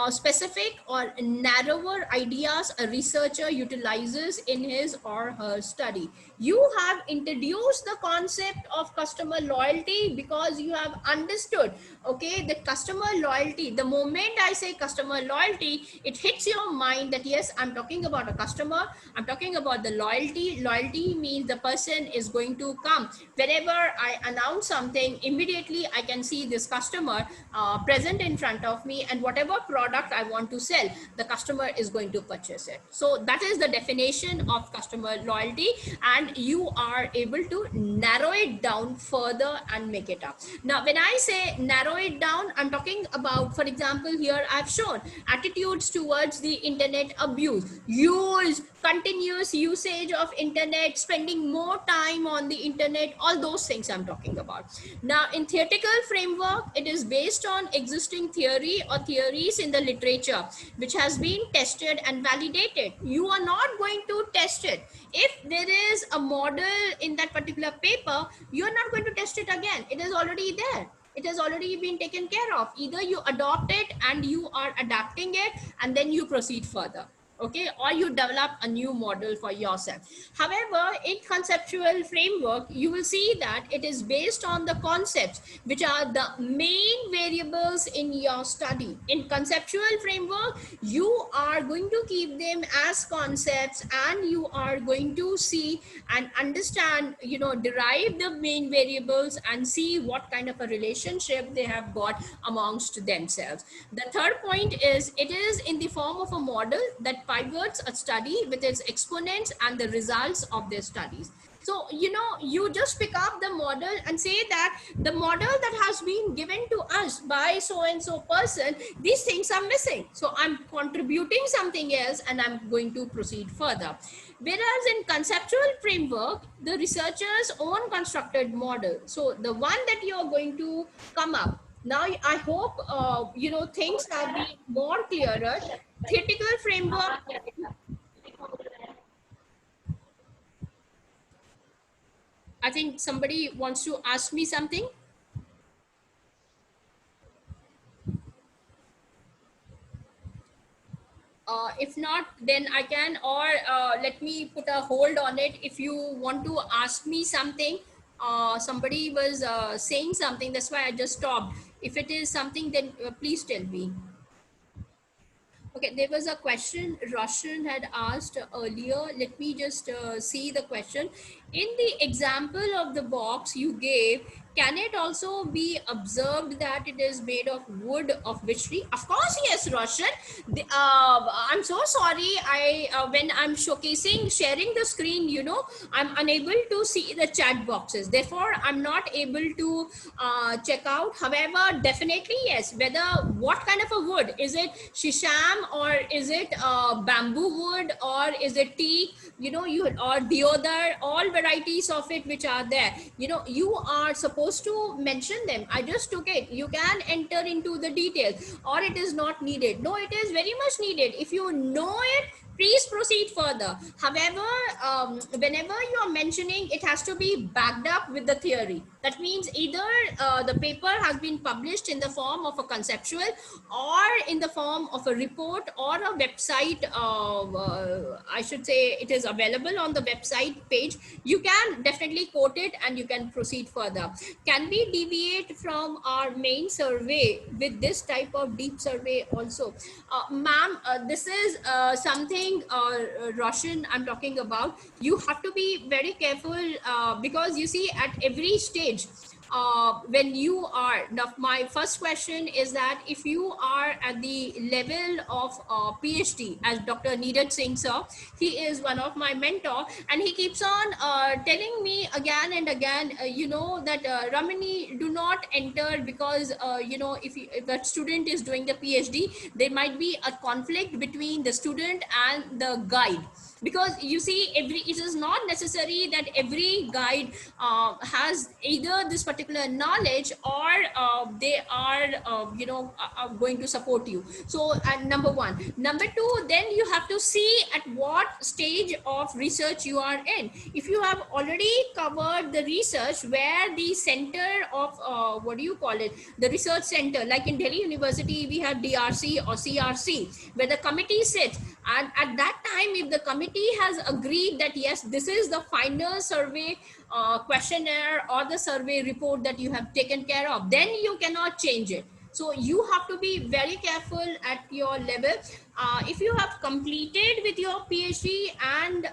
specific or narrower ideas a researcher utilizes in his or her study. You have introduced the concept of customer loyalty because you have understood, okay, that customer loyalty, the moment I say customer loyalty, it hits your mind that yes, I'm talking about a customer, I'm talking about the loyalty. Loyalty means the person is going to come wherever I announce something, immediately I can see this customer present in front of me, and whatever product I want to sell, the customer is going to purchase it. So that is the definition of customer loyalty, and you are able to narrow it down further and make it up. Now, when I say narrow it down, I'm talking about, for example, here I've shown attitudes towards the internet abuse, use, continuous usage of internet, spending more time on the internet, all those things I'm talking about. Now, in theoretical framework, it is based on existing theory or theories in the literature which has been tested and validated. You are not going to test it. If there is a model in that particular paper, you're not going to test it again. It is already there. It has already been taken care of. Either you adopt it and you are adapting it, and then you proceed further. Okay, or you develop a new model for yourself. However, in conceptual framework, you will see that it is based on the concepts which are the main variables in your study. In conceptual framework, you are going to keep them as concepts, and you are going to see and understand, you know, derive the main variables and see what kind of a relationship they have got amongst themselves. The third point is it is in the form of a model that pivots a study with its exponents and the results of their studies. So, you know, you just pick up the model and say that the model that has been given to us by so-and-so person, these things are missing. So I'm contributing something else and I'm going to proceed further. Whereas in conceptual framework, the researcher's own constructed model. So the one that you're going to come up. Now, I hope, you know, things have been more clearer. Theoretical framework. I think somebody wants to ask me something. If not, then I can, or let me put a hold on it. If you want to ask me something, somebody was saying something, that's why I just stopped. If it is something, then please tell me. Okay, there was a question Roshan had asked earlier. Let me just see the question. In the example of the box you gave, can it also be observed that it is made of wood of which tree? Of course, yes, Roshan. I'm so sorry. When I'm showcasing, sharing the screen, you know, I'm unable to see the chat boxes. Therefore, I'm not able to check out. However, definitely, yes. Whether what kind of a wood, is it shisham, or is it bamboo wood, or is it teak, you know, or deodar, all varieties of it which are there, you know, you are supposed to mention them. I just took it, you can enter into the details, or it is not needed. No, it is very much needed. If you know it, please proceed further. However, whenever you are mentioning, it has to be backed up with the theory. That means either the paper has been published in the form of a conceptual, or in the form of a report or a website. I should say it is available on the website page. You can definitely quote it and you can proceed further. Can we deviate from our main survey with this type of deep survey also? Ma'am, this is something, Roshan, I'm talking about. You have to be very careful, because you see, at every stage, when you are, now my first question is that if you are at the level of PhD, as Dr. Neeraj Singh sir, he is one of my mentor, and he keeps on telling me again and again, you know, that Ramni, do not enter, because you know, if the student is doing the PhD, there might be a conflict between the student and the guide. Because you see, it is not necessary that every guide has either this particular knowledge, or they are you know, are going to support you. So number one. Number two, then you have to see at what stage of research you are in. If you have already covered the research where the center of what do you call it, the research center, like in Delhi University we have DRC or CRC, where the committee sits, and at that time, if the committee has agreed that yes, this is the final survey questionnaire or the survey report that you have taken care of, then you cannot change it. So you have to be very careful at your level. If you have completed with your PhD and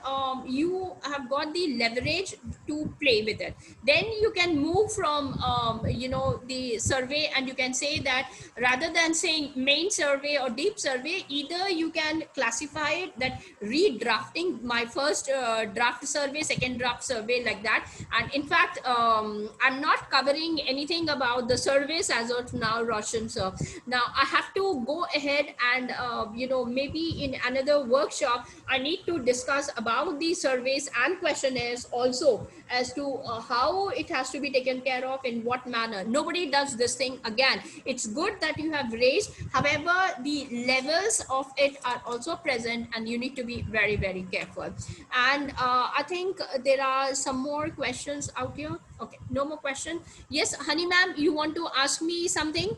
you have got the leverage to play with it, then you can move from you know, the survey, and you can say that rather than saying main survey or deep survey, either you can classify it that redrafting my first draft survey, second draft survey, like that. And in fact, I'm not covering anything about the surveys as of now, Roshan sir. Now I have to go ahead and you know, maybe in another workshop I need to discuss about the surveys and questionnaires also, as to how it has to be taken care of, in what manner. Nobody does this thing again. It's good that you have raised, however, the levels of it are also present, and you need to be very, very careful. And I think there are some more questions out here. Okay, no more question. Yes, Honey ma'am, you want to ask me something?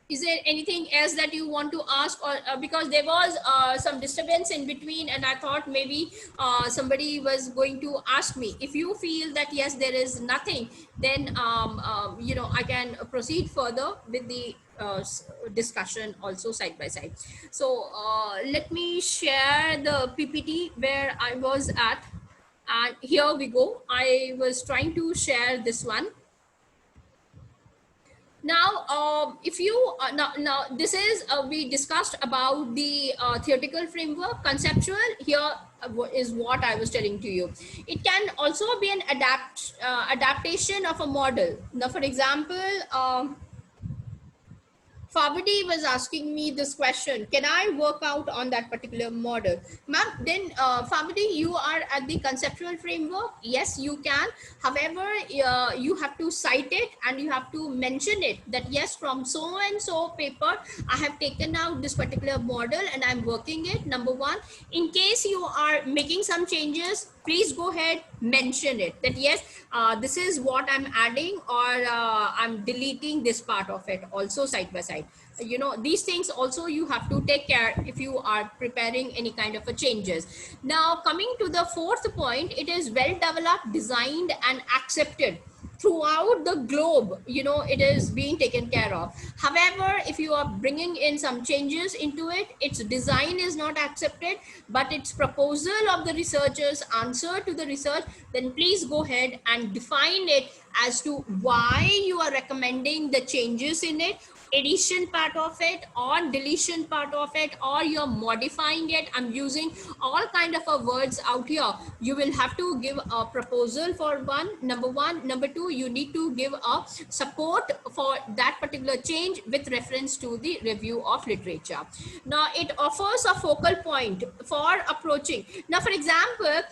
Is there anything else that you want to ask, or because there was some disturbance in between, and I thought maybe somebody was going to ask me. If you feel that yes, there is nothing, then you know, I can proceed further with the discussion also side by side. So let me share the PPT where I was at, and here we go. I was trying to share this one. Now, if you now this is we discussed about the theoretical framework, conceptual. Here is what I was telling to you. It can also be an adaptation of a model. Now, for example, Fabidi was asking me this question: can I work out on that particular model? Ma'am, then Fabidi, you are at the conceptual framework. Yes, you can. However, you have to cite it and you have to mention it that yes, from so and so paper, I have taken out this particular model and I'm working it. Number one, in case you are making some changes, please go ahead, mention it that yes, this is what I'm adding, or I'm deleting this part of it also side by side. You know, these things also you have to take care if you are preparing any kind of a changes. Now, coming to the fourth point, it is well developed, designed and accepted throughout the globe. You know, it is being taken care of. However, if you are bringing in some changes into it, its design is not accepted, but its proposal of the researchers, answer to the research, then please go ahead and define it as to why you are recommending the changes in it, addition part of it or deletion part of it, or you're modifying it. I'm using all kind of words out here. You will have to give a proposal for number one. Number two, you need to give a support for that particular change with reference to the review of literature. Now it offers a focal point for approaching. Now for example,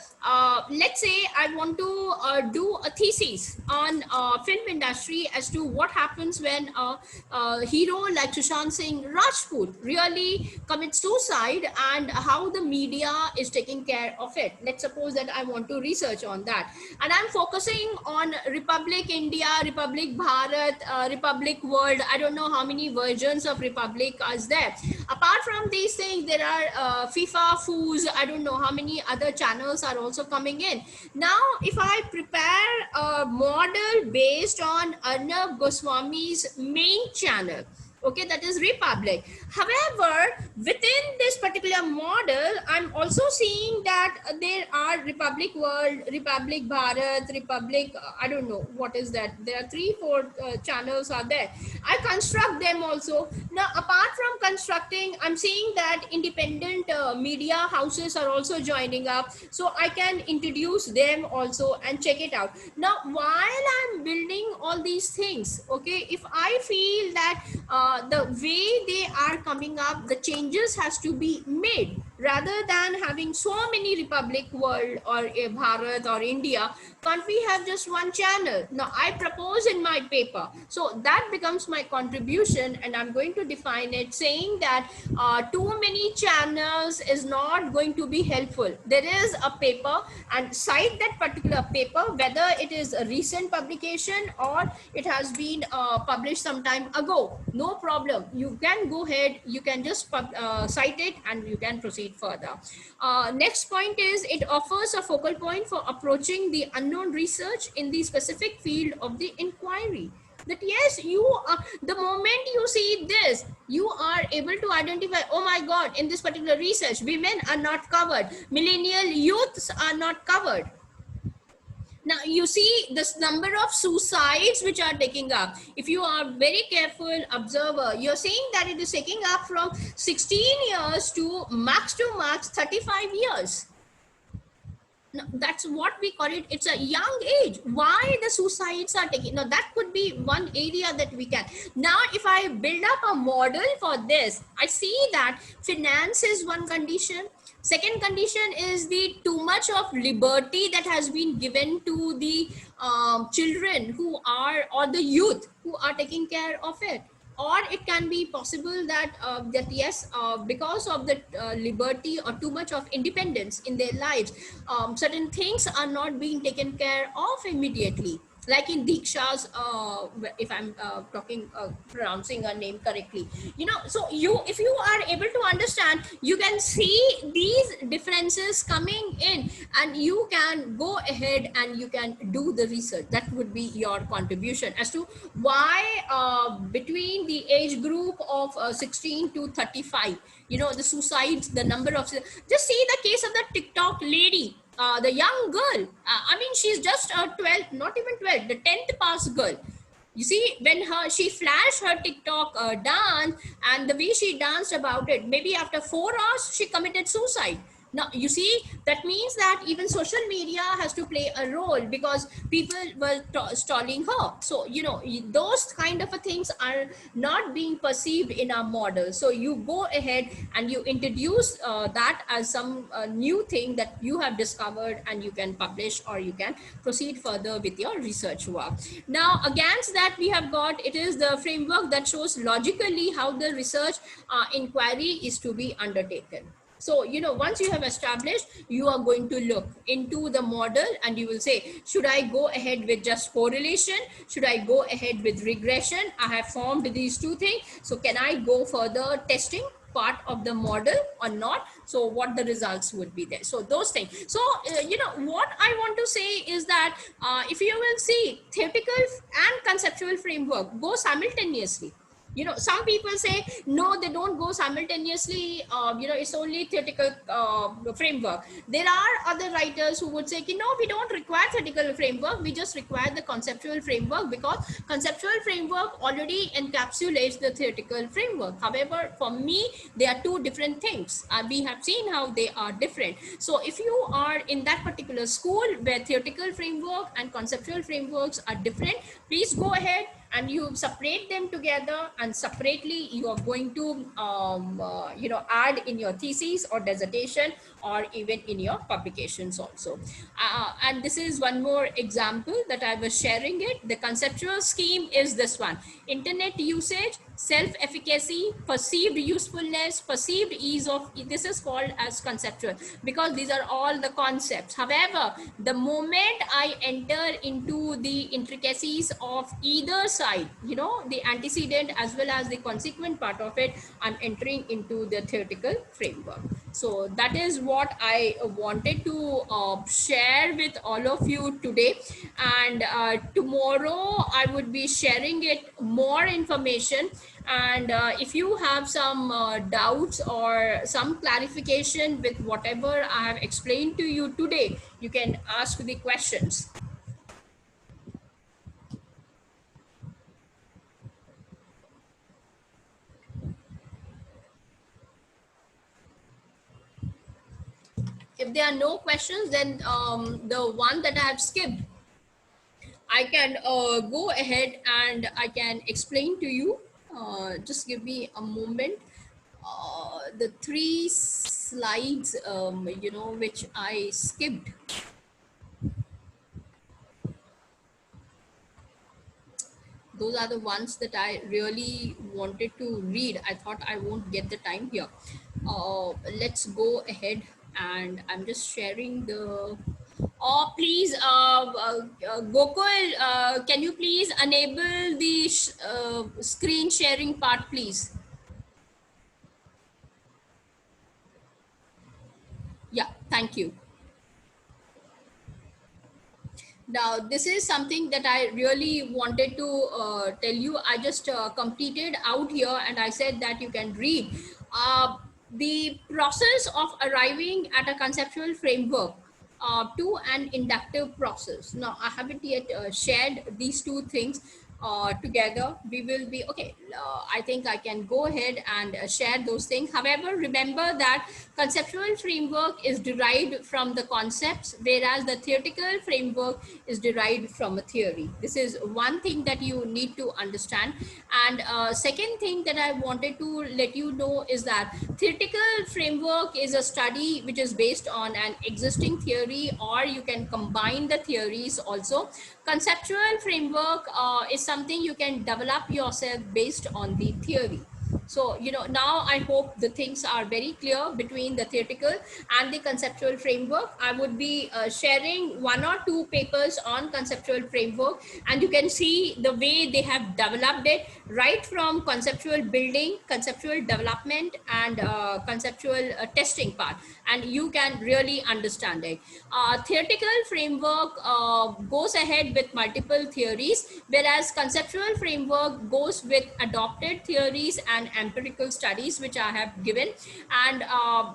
let's say I want to do a thesis on film industry as to what happens when a hero like Sushant Singh Rajput really commits suicide and how the media is taking care of it. Let's suppose that I want to research on that, and I'm focusing on Republic India, Republic Bharat, Republic World. I don't know how many versions of Republic is there. Apart from these things, there are FIFA, Foods. I don't know how many other channels are also coming in. Now, if I prepare a model based on Arnab Goswami's main channel, okay, that is Republic. However, within this particular model, I'm also seeing that there are Republic World, Republic Bharat, Republic, I don't know what is that. There are 3-4 channels are there. I construct them also. Now, apart from constructing, I'm seeing that independent media houses are also joining up. So I can introduce them also and check it out. Now, while I'm building all these things, okay, if I feel that the way they are coming up, the changes has to be made, rather than having so many Republic World or Bharat or India. Can't we have just one channel? Now I propose in my paper, so that becomes my contribution, and I'm going to define it saying that too many channels is not going to be helpful. There is a paper, and cite that particular paper, whether it is a recent publication or it has been published some time ago. No problem, you can go ahead, you can just cite it and you can proceed further. Next point is it offers a focal point for approaching the unknown research in the specific field of the inquiry. That yes, you are, the moment you see this, you are able to identify, oh my god, in this particular research women are not covered, millennial youths are not covered. Now you see this number of suicides which are taking up. If you are very careful observer, you're seeing that it is taking up from 16 years to max 35 years. Now, that's what we call it. It's a young age. Why the suicides are taking? Now that could be one area that we can. Now if I build up a model for this, I see that finance is one condition. Second condition is the too much of liberty that has been given to the children who are, or the youth who are taking care of it. Or it can be possible that that yes, because of the liberty or too much of independence in their lives, certain things are not being taken care of immediately. Like in Diksha's, if I'm pronouncing her name correctly, you know, so if you are able to understand, you can see these differences coming in, and you can go ahead and you can do the research. That would be your contribution as to why between the age group of 16 to 35, you know, the suicides, the number of, just see the case of the TikTok lady, the young girl. I mean, she's just 12, not even 12, the 10th pass girl. You see, when she flashed her TikTok dance, and the way she danced about it, maybe after 4 hours, she committed suicide. Now, you see, that means that even social media has to play a role, because people were stalling her. So, you know, those kind of things are not being perceived in our model. So you go ahead and you introduce that as some new thing that you have discovered, and you can publish or you can proceed further with your research work. Now, against that, we have got, it is the framework that shows logically how the research inquiry is to be undertaken. So, you know, once you have established, you are going to look into the model and you will say, should I go ahead with just correlation? Should I go ahead with regression? I have formed these two things. So can I go further testing part of the model or not? So what the results would be there. So those things. So, you know, what I want to say is that if you will see, theoretical and conceptual framework go simultaneously. Some people say no, they don't go simultaneously. It's only theoretical framework. There are other writers who would say, no, we don't require theoretical framework, we just require the conceptual framework, because conceptual framework already encapsulates the theoretical framework. However, for me, they are two different things. We have seen how they are different. So if you are in that particular school where theoretical framework and conceptual frameworks are different, please go ahead and you separate them together, and separately you are going to add in your thesis or dissertation, or even in your publications also. And this is one more example that I was sharing it. The conceptual scheme is this one: internet usage, self-efficacy, perceived usefulness, perceived ease of. This is called as conceptual because these are all the concepts. However, the moment I enter into the intricacies of either side, the antecedent as well as the consequent part of it, I'm entering into the theoretical framework. So that is what I wanted to share with all of you today. And tomorrow I would be sharing it more information. And if you have some doubts or some clarification with whatever I have explained to you today, you can ask the questions. If there are no questions, then the one that I have skipped, I can go ahead and I can explain to you. Just give me a moment. The three slides, which I skipped. Those are the ones that I really wanted to read. I thought I won't get the time here. Let's go ahead, and I'm just sharing the. Oh, please, Gokul, can you please enable the screen sharing part, please? Yeah, thank you. Now, this is something that I really wanted to tell you. I just completed out here, and I said that you can read. The process of arriving at a conceptual framework to an inductive process. Now, I haven't yet shared these two things together. We will be, okay, I think I can go ahead and share those things. However, remember that conceptual framework is derived from the concepts, whereas the theoretical framework is derived from a theory. This is one thing that you need to understand. And second thing that I wanted to let you know is that theoretical framework is a study which is based on an existing theory, or you can combine the theories also. Conceptual framework is something you can develop yourself based on the theory. So, now I hope the things are very clear between the theoretical and the conceptual framework. I would be sharing one or two papers on conceptual framework, and you can see the way they have developed it, right from conceptual building, conceptual development, and conceptual testing part. And you can really understand it. Theoretical framework goes ahead with multiple theories, whereas conceptual framework goes with adopted theories and empirical studies, which I have given. And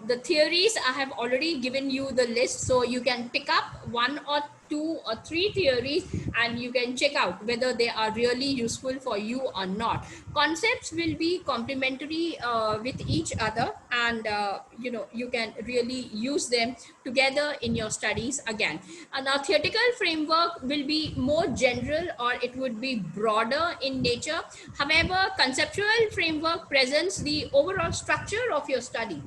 the theories, I have already given you the list, so you can pick up one or two or three theories and you can check out whether they are really useful for you or not. Concepts will be complementary with each other, and you can really use them together in your studies again. And our theoretical framework will be more general, or it would be broader in nature. However, conceptual framework presents the overall structure of your study.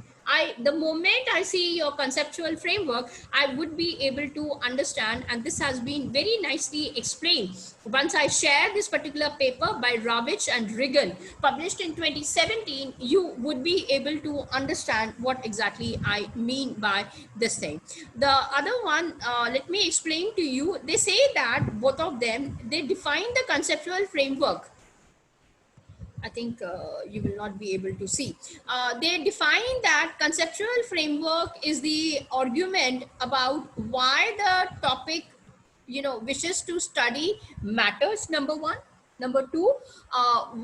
The moment I see your conceptual framework, I would be able to understand, and this has been very nicely explained. Once I share this particular paper by Ravich and Regan, published in 2017, you would be able to understand what exactly I mean by this thing. The other one, let me explain to you. They say that both of them, they define the conceptual framework. I think you will not be able to see. They define that conceptual framework is the argument about why the topic, wishes to study matters, number one. Number two,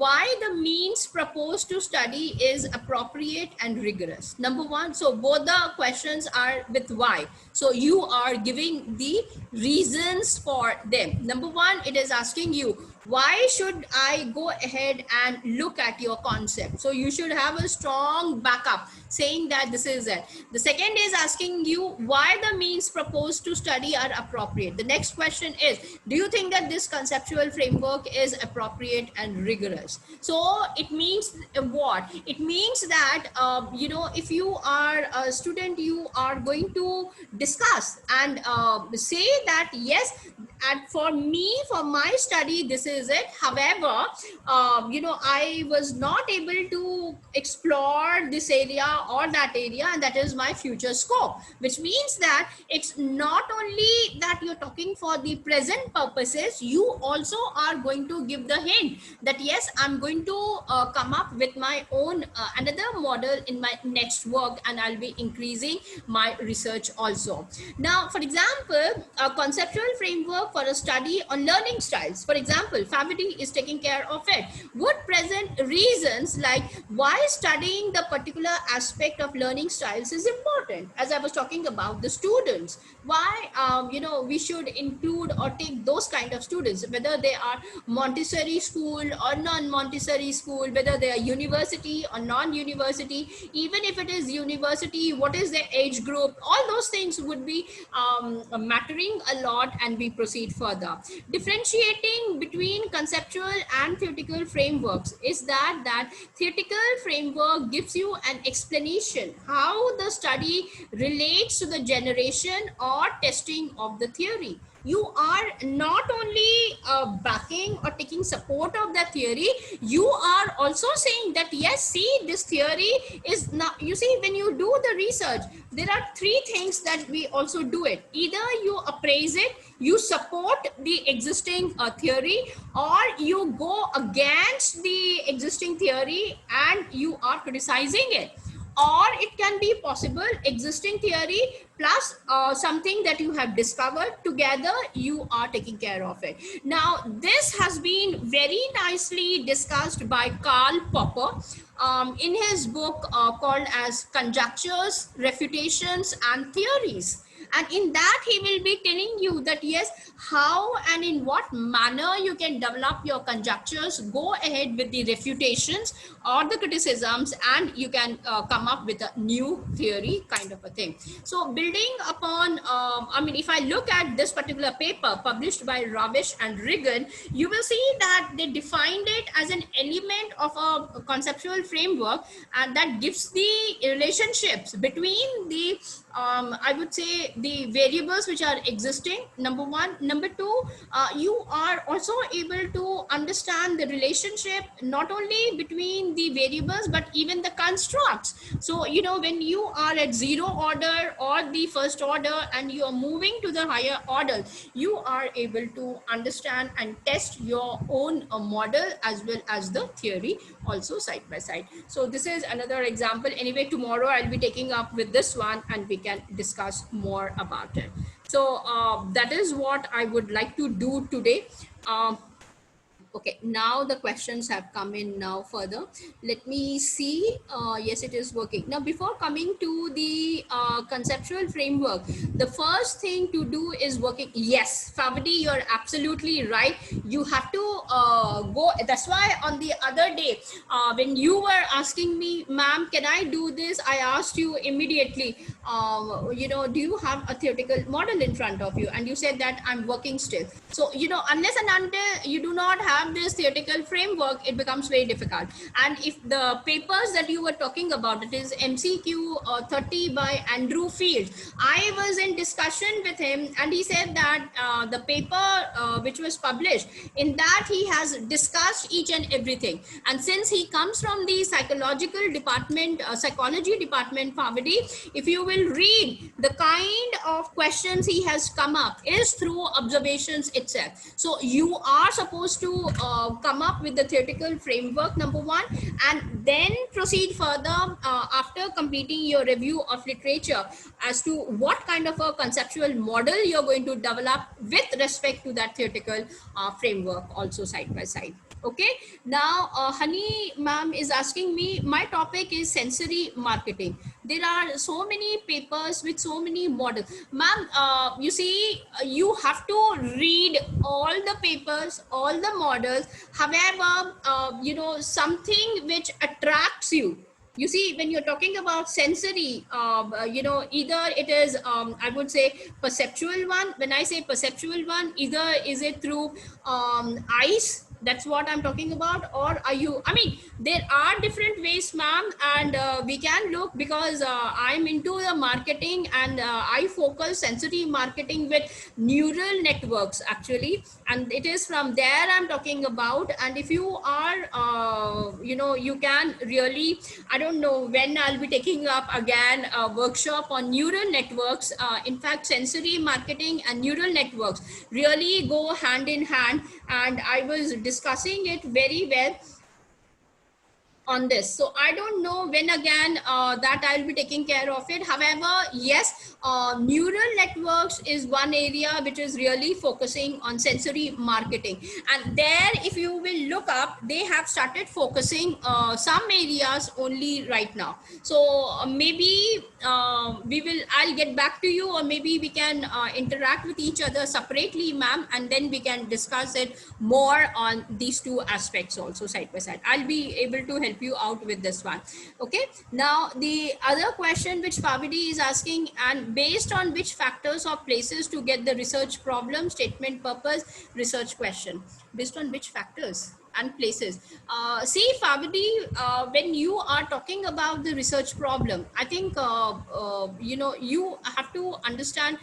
why the means proposed to study is appropriate and rigorous. Number one, so both the questions are with why. So you are giving the reasons for them. Number one, it is asking you, why should I go ahead and look at your concept? So you should have a strong backup saying that this is it. The second is asking you why the means proposed to study are appropriate. The next question is, do you think that this conceptual framework is appropriate and rigorous? So it means what? It means that, if you are a student, you are going to discuss and say that, yes, and for me, for my study, this is it. However, I was not able to explore this area or that area, and that is my future scope, which means that it's not only that you're talking for the present purposes, you also are going to give the hint that, yes, I'm going to come up with my own another model in my next work, and I'll be increasing my research also. Now, for example, a conceptual framework for a study on learning styles, for example, faculty is taking care of it, would present reasons like why studying the particular aspect of learning styles is important. As I was talking about the students, why we should include or take those kind of students, whether they are Montessori school or non-Montessori school, whether they are university or non-university, even if it is university, what is their age group, all those things would be mattering a lot, and we proceed further. Differentiating between conceptual and theoretical frameworks is that theoretical framework gives you an explanation how the study relates to the generation or testing of the theory. You are not only backing or taking support of that theory, you are also saying that, yes, see, this theory is not, you see, when you do the research, there are three things that we also do it. Either you appraise it, you support the existing theory, or you go against the existing theory and you are criticizing it. Or it can be possible existing theory plus something that you have discovered, together you are taking care of it. Now, this has been very nicely discussed by Karl Popper in his book called as Conjectures, Refutations and Theories. And in that, he will be telling you that, yes, how and in what manner you can develop your conjectures, go ahead with the refutations or the criticisms, and you can come up with a new theory kind of a thing. So building upon, if I look at this particular paper published by Ravish and Regan, you will see that they defined it as an element of a conceptual framework, and that gives the relationships between the I would say the variables which are existing, number one. Number two, you are also able to understand the relationship not only between the variables but even the constructs. So, when you are at zero order or the first order and you are moving to the higher order, you are able to understand and test your own model as well as the theory also side by side. So this is another example. Anyway, tomorrow I'll be taking up with this one and we can discuss more about it. So that is what I would like to do today. Okay, now the questions have come in now further. Let me see. Yes, it is working. Now, before coming to the conceptual framework, the first thing to do is working. Yes, Favadi, you're absolutely right. You have to go. That's why on the other day, when you were asking me, ma'am, can I do this? I asked you immediately, do you have a theoretical model in front of you? And you said that I'm working still. So, unless and until you do not have this theoretical framework, it becomes very difficult. And if the papers that you were talking about, it is MCQ 30 by Andrew Field, I was in discussion with him and he said that the paper which was published, in that he has discussed each and everything. And since he comes from the psychological department, psychology department, Favadi, if you will read the kind of questions he has come up is through observations itself. So you are supposed to come up with the theoretical framework, number one, and then proceed further after completing your review of literature as to what kind of a conceptual model you're going to develop with respect to that theoretical framework also side by side. Okay, now Honey ma'am is asking me, my topic is sensory marketing. There are so many papers with so many models. Ma'am, you see, you have to read all the papers, all the models. However, something which attracts you. You see, when you're talking about sensory, either it is, I would say, perceptual one. When I say perceptual one, either is it through eyes, that's what I'm talking about, or are you, I mean, there are different ways, ma'am, and we can look, because I'm into the marketing, and I focus sensory marketing with neural networks actually, and it is from there I'm talking about. And if you are you can really, I don't know when I'll be taking up again a workshop on neural networks. In fact, sensory marketing and neural networks really go hand in hand, and I was discussing it very well on this. So I don't know when again that I'll be taking care of it. However, yes, neural networks is one area which is really focusing on sensory marketing. And there, if you will look up, they have started focusing some areas only right now. So maybe I'll get back to you, or maybe we can interact with each other separately, ma'am, and then we can discuss it more on these two aspects also side by side. I'll be able to help you out with this one. Okay, now the other question which Pavidi is asking, and based on which factors or places to get the research problem, statement, purpose, research question, based on which factors and places. See, Favadi, when you are talking about the research problem, I think, you have to understand,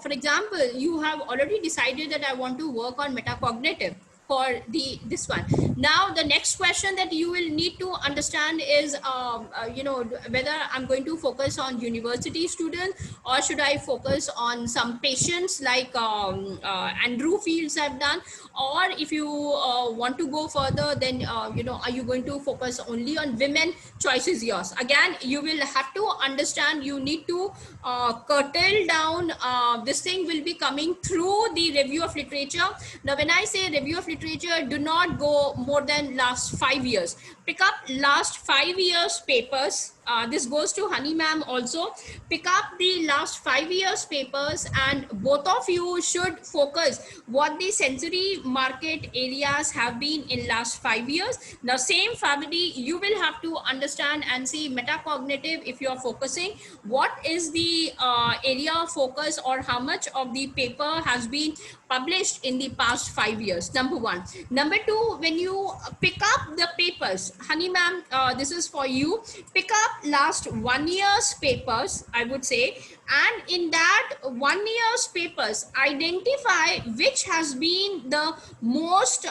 for example, you have already decided that I want to work on metacognitive for this one. Now the next question that you will need to understand is whether I'm going to focus on university students, or should I focus on some patients like Andrew Fields have done, or if you want to go further, then are you going to focus only on women? Choice is yours. Again, you will have to understand, you need to curtail down, this thing will be coming through the review of literature. Now when I say review of literature, do not go more than last 5 years. Pick up last 5 years papers. This goes to Honey ma'am also. Pick up the last 5 years papers, and both of you should focus what the sensory market areas have been in last 5 years. Now same family, you will have to understand and see metacognitive. If you are focusing, what is the area of focus, or how much of the paper has been published in the past 5 years, number one. Number two, when you pick up the papers, Honey ma'am, this is for you. Pick up last 1 year's papers, I would say, and in that 1 year's papers, identify which has been the most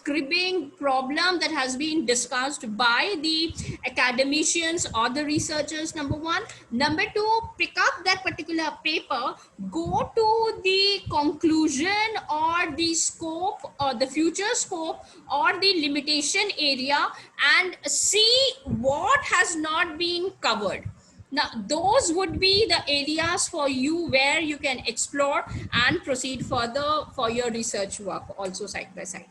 cribbing problem that has been discussed by the academicians or the researchers, number one. Number two, pick up that particular paper, go to the conclusion or the scope, or the future scope, or the limitation area, and see what has not been covered. Now, those would be the areas for you where you can explore and proceed further for your research work also side by side.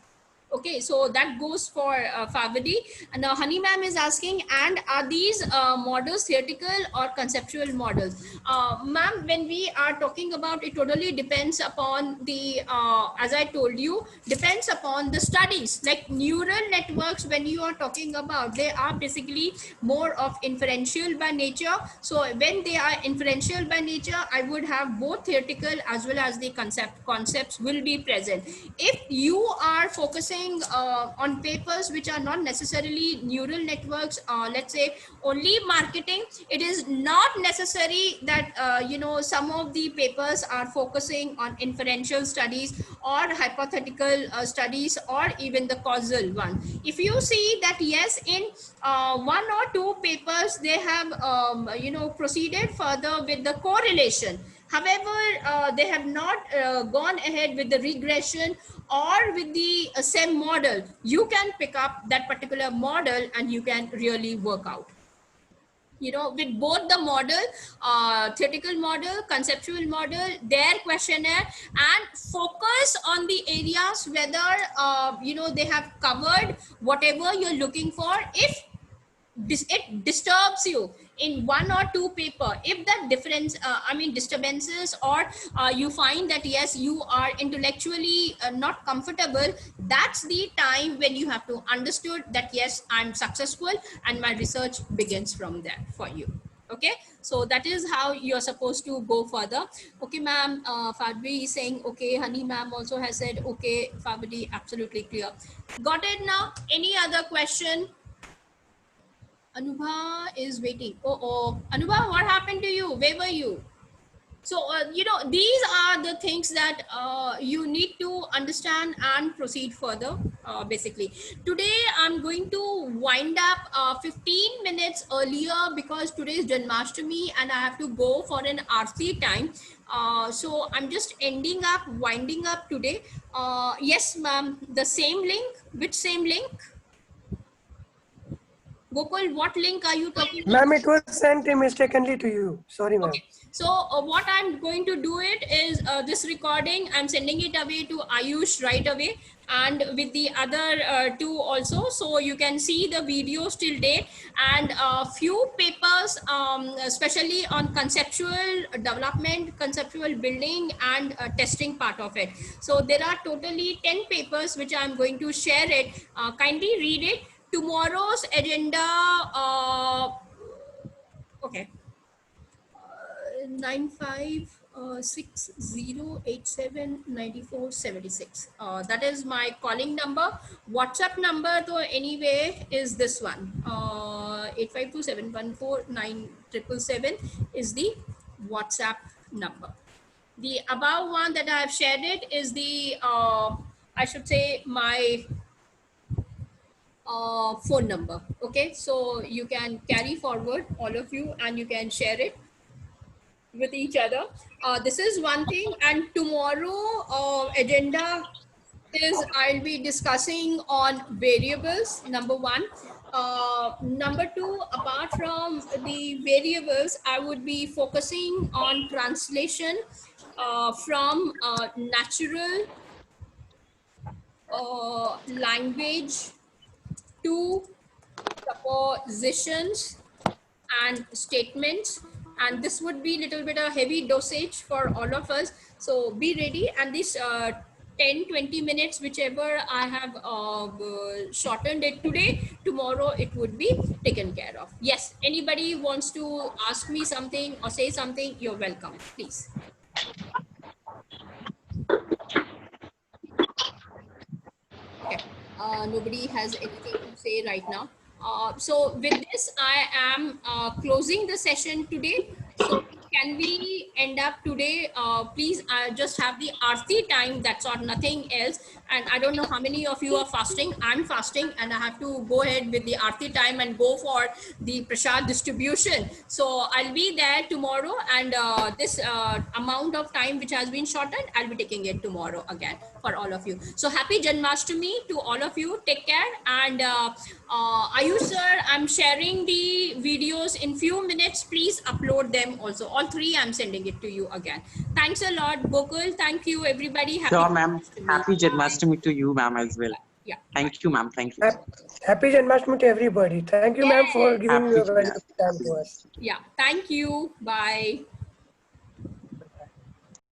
Okay, so that goes for Favadi. And now Honey ma'am is asking, and are these models theoretical or conceptual models? Ma'am, when we are talking about, it totally depends upon the, as I told you, depends upon the studies. Like neural networks, when you are talking about, they are basically more of inferential by nature. So when they are inferential by nature, I would have both theoretical as well as the concepts will be present. If you are focusing on papers which are not necessarily neural networks, let's say only marketing, it is not necessary that some of the papers are focusing on inferential studies or hypothetical studies, or even the causal one. If you see that, yes, in one or two papers they have proceeded further with the correlation. However, they have not gone ahead with the regression or with the SEM model. You can pick up that particular model and you can really work out. you know, with both the model, theoretical model, conceptual model, their questionnaire, and focus on the areas whether, you know, they have covered whatever you're looking for. If it disturbs you in one or two paper, if that difference, I mean disturbances, or you find that yes, you are intellectually not comfortable, that's the time when you have to understood that yes, I'm successful and my research begins from there for you. Okay, so that is how you're supposed to go further. Okay, ma'am, Fadbi is saying okay, Honey ma'am also has said okay, Fabidi, absolutely clear. Got it now? Any other question? Anubha is waiting. Oh, Anubha, what happened to you? Where were you? So, you know, these are the things that you need to understand and proceed further, basically. Today, I'm going to wind up 15 minutes earlier because today is Janmashtami and I have to go for an Aarti time. So, I'm just winding up today. Yes, ma'am, the same link. Which same link? Gokul, what link are you talking Ma'am, about? it was sent mistakenly to you. Sorry, ma'am. Okay, so what I'm going to do it is this recording, I'm sending it away to Ayush right away, and with the other two also, so you can see the videos till date, and a few papers, especially on conceptual development, conceptual building, and testing part of it. So there are totally 10 papers which I'm going to share it. Kindly read it. Tomorrow's agenda, okay. 9560879476. That is my calling number. WhatsApp number though anyway is this one. 8527149777 is the WhatsApp number. The above one that I have shared it is the I should say my phone number. Okay, so you can carry forward all of you and you can share it with each other. This is one thing, and tomorrow agenda is I'll be discussing on variables, number one. Number two, apart from the variables, I would be focusing on translation from natural language to suppositions and statements, and this would be a little bit a heavy dosage for all of us, so be ready. And this 10-20 minutes whichever I have shortened it today, tomorrow it would be taken care of. Yes, anybody wants to ask me something or say something, you're welcome, please. Okay, nobody has anything to say right now. So with this, I am closing the session today. So can we end up today? Please just have the Aarti time, that's all, nothing else. And I don't know how many of you are fasting. I'm fasting and I have to go ahead with the Aarti time and go for the Prasad distribution. So I'll be there tomorrow, and this amount of time which has been shortened, I'll be taking it tomorrow again for all of you. So happy Janmashtami to all of you. Take care. And Ayush sir, I'm sharing the videos in few minutes. Please upload them also. All three, I'm sending it to you again. Thanks a lot, Gokul. Thank you, everybody. Happy Sure, ma'am. Janmashtami. Happy Janmashtami to you, ma'am, as well. Yeah. Thank you, ma'am. Thank you. Happy Janmashtami to everybody. Thank you, ma'am, for Yes. giving Happy your valuable Janmashtami. time to us. Yeah. Thank you. Bye.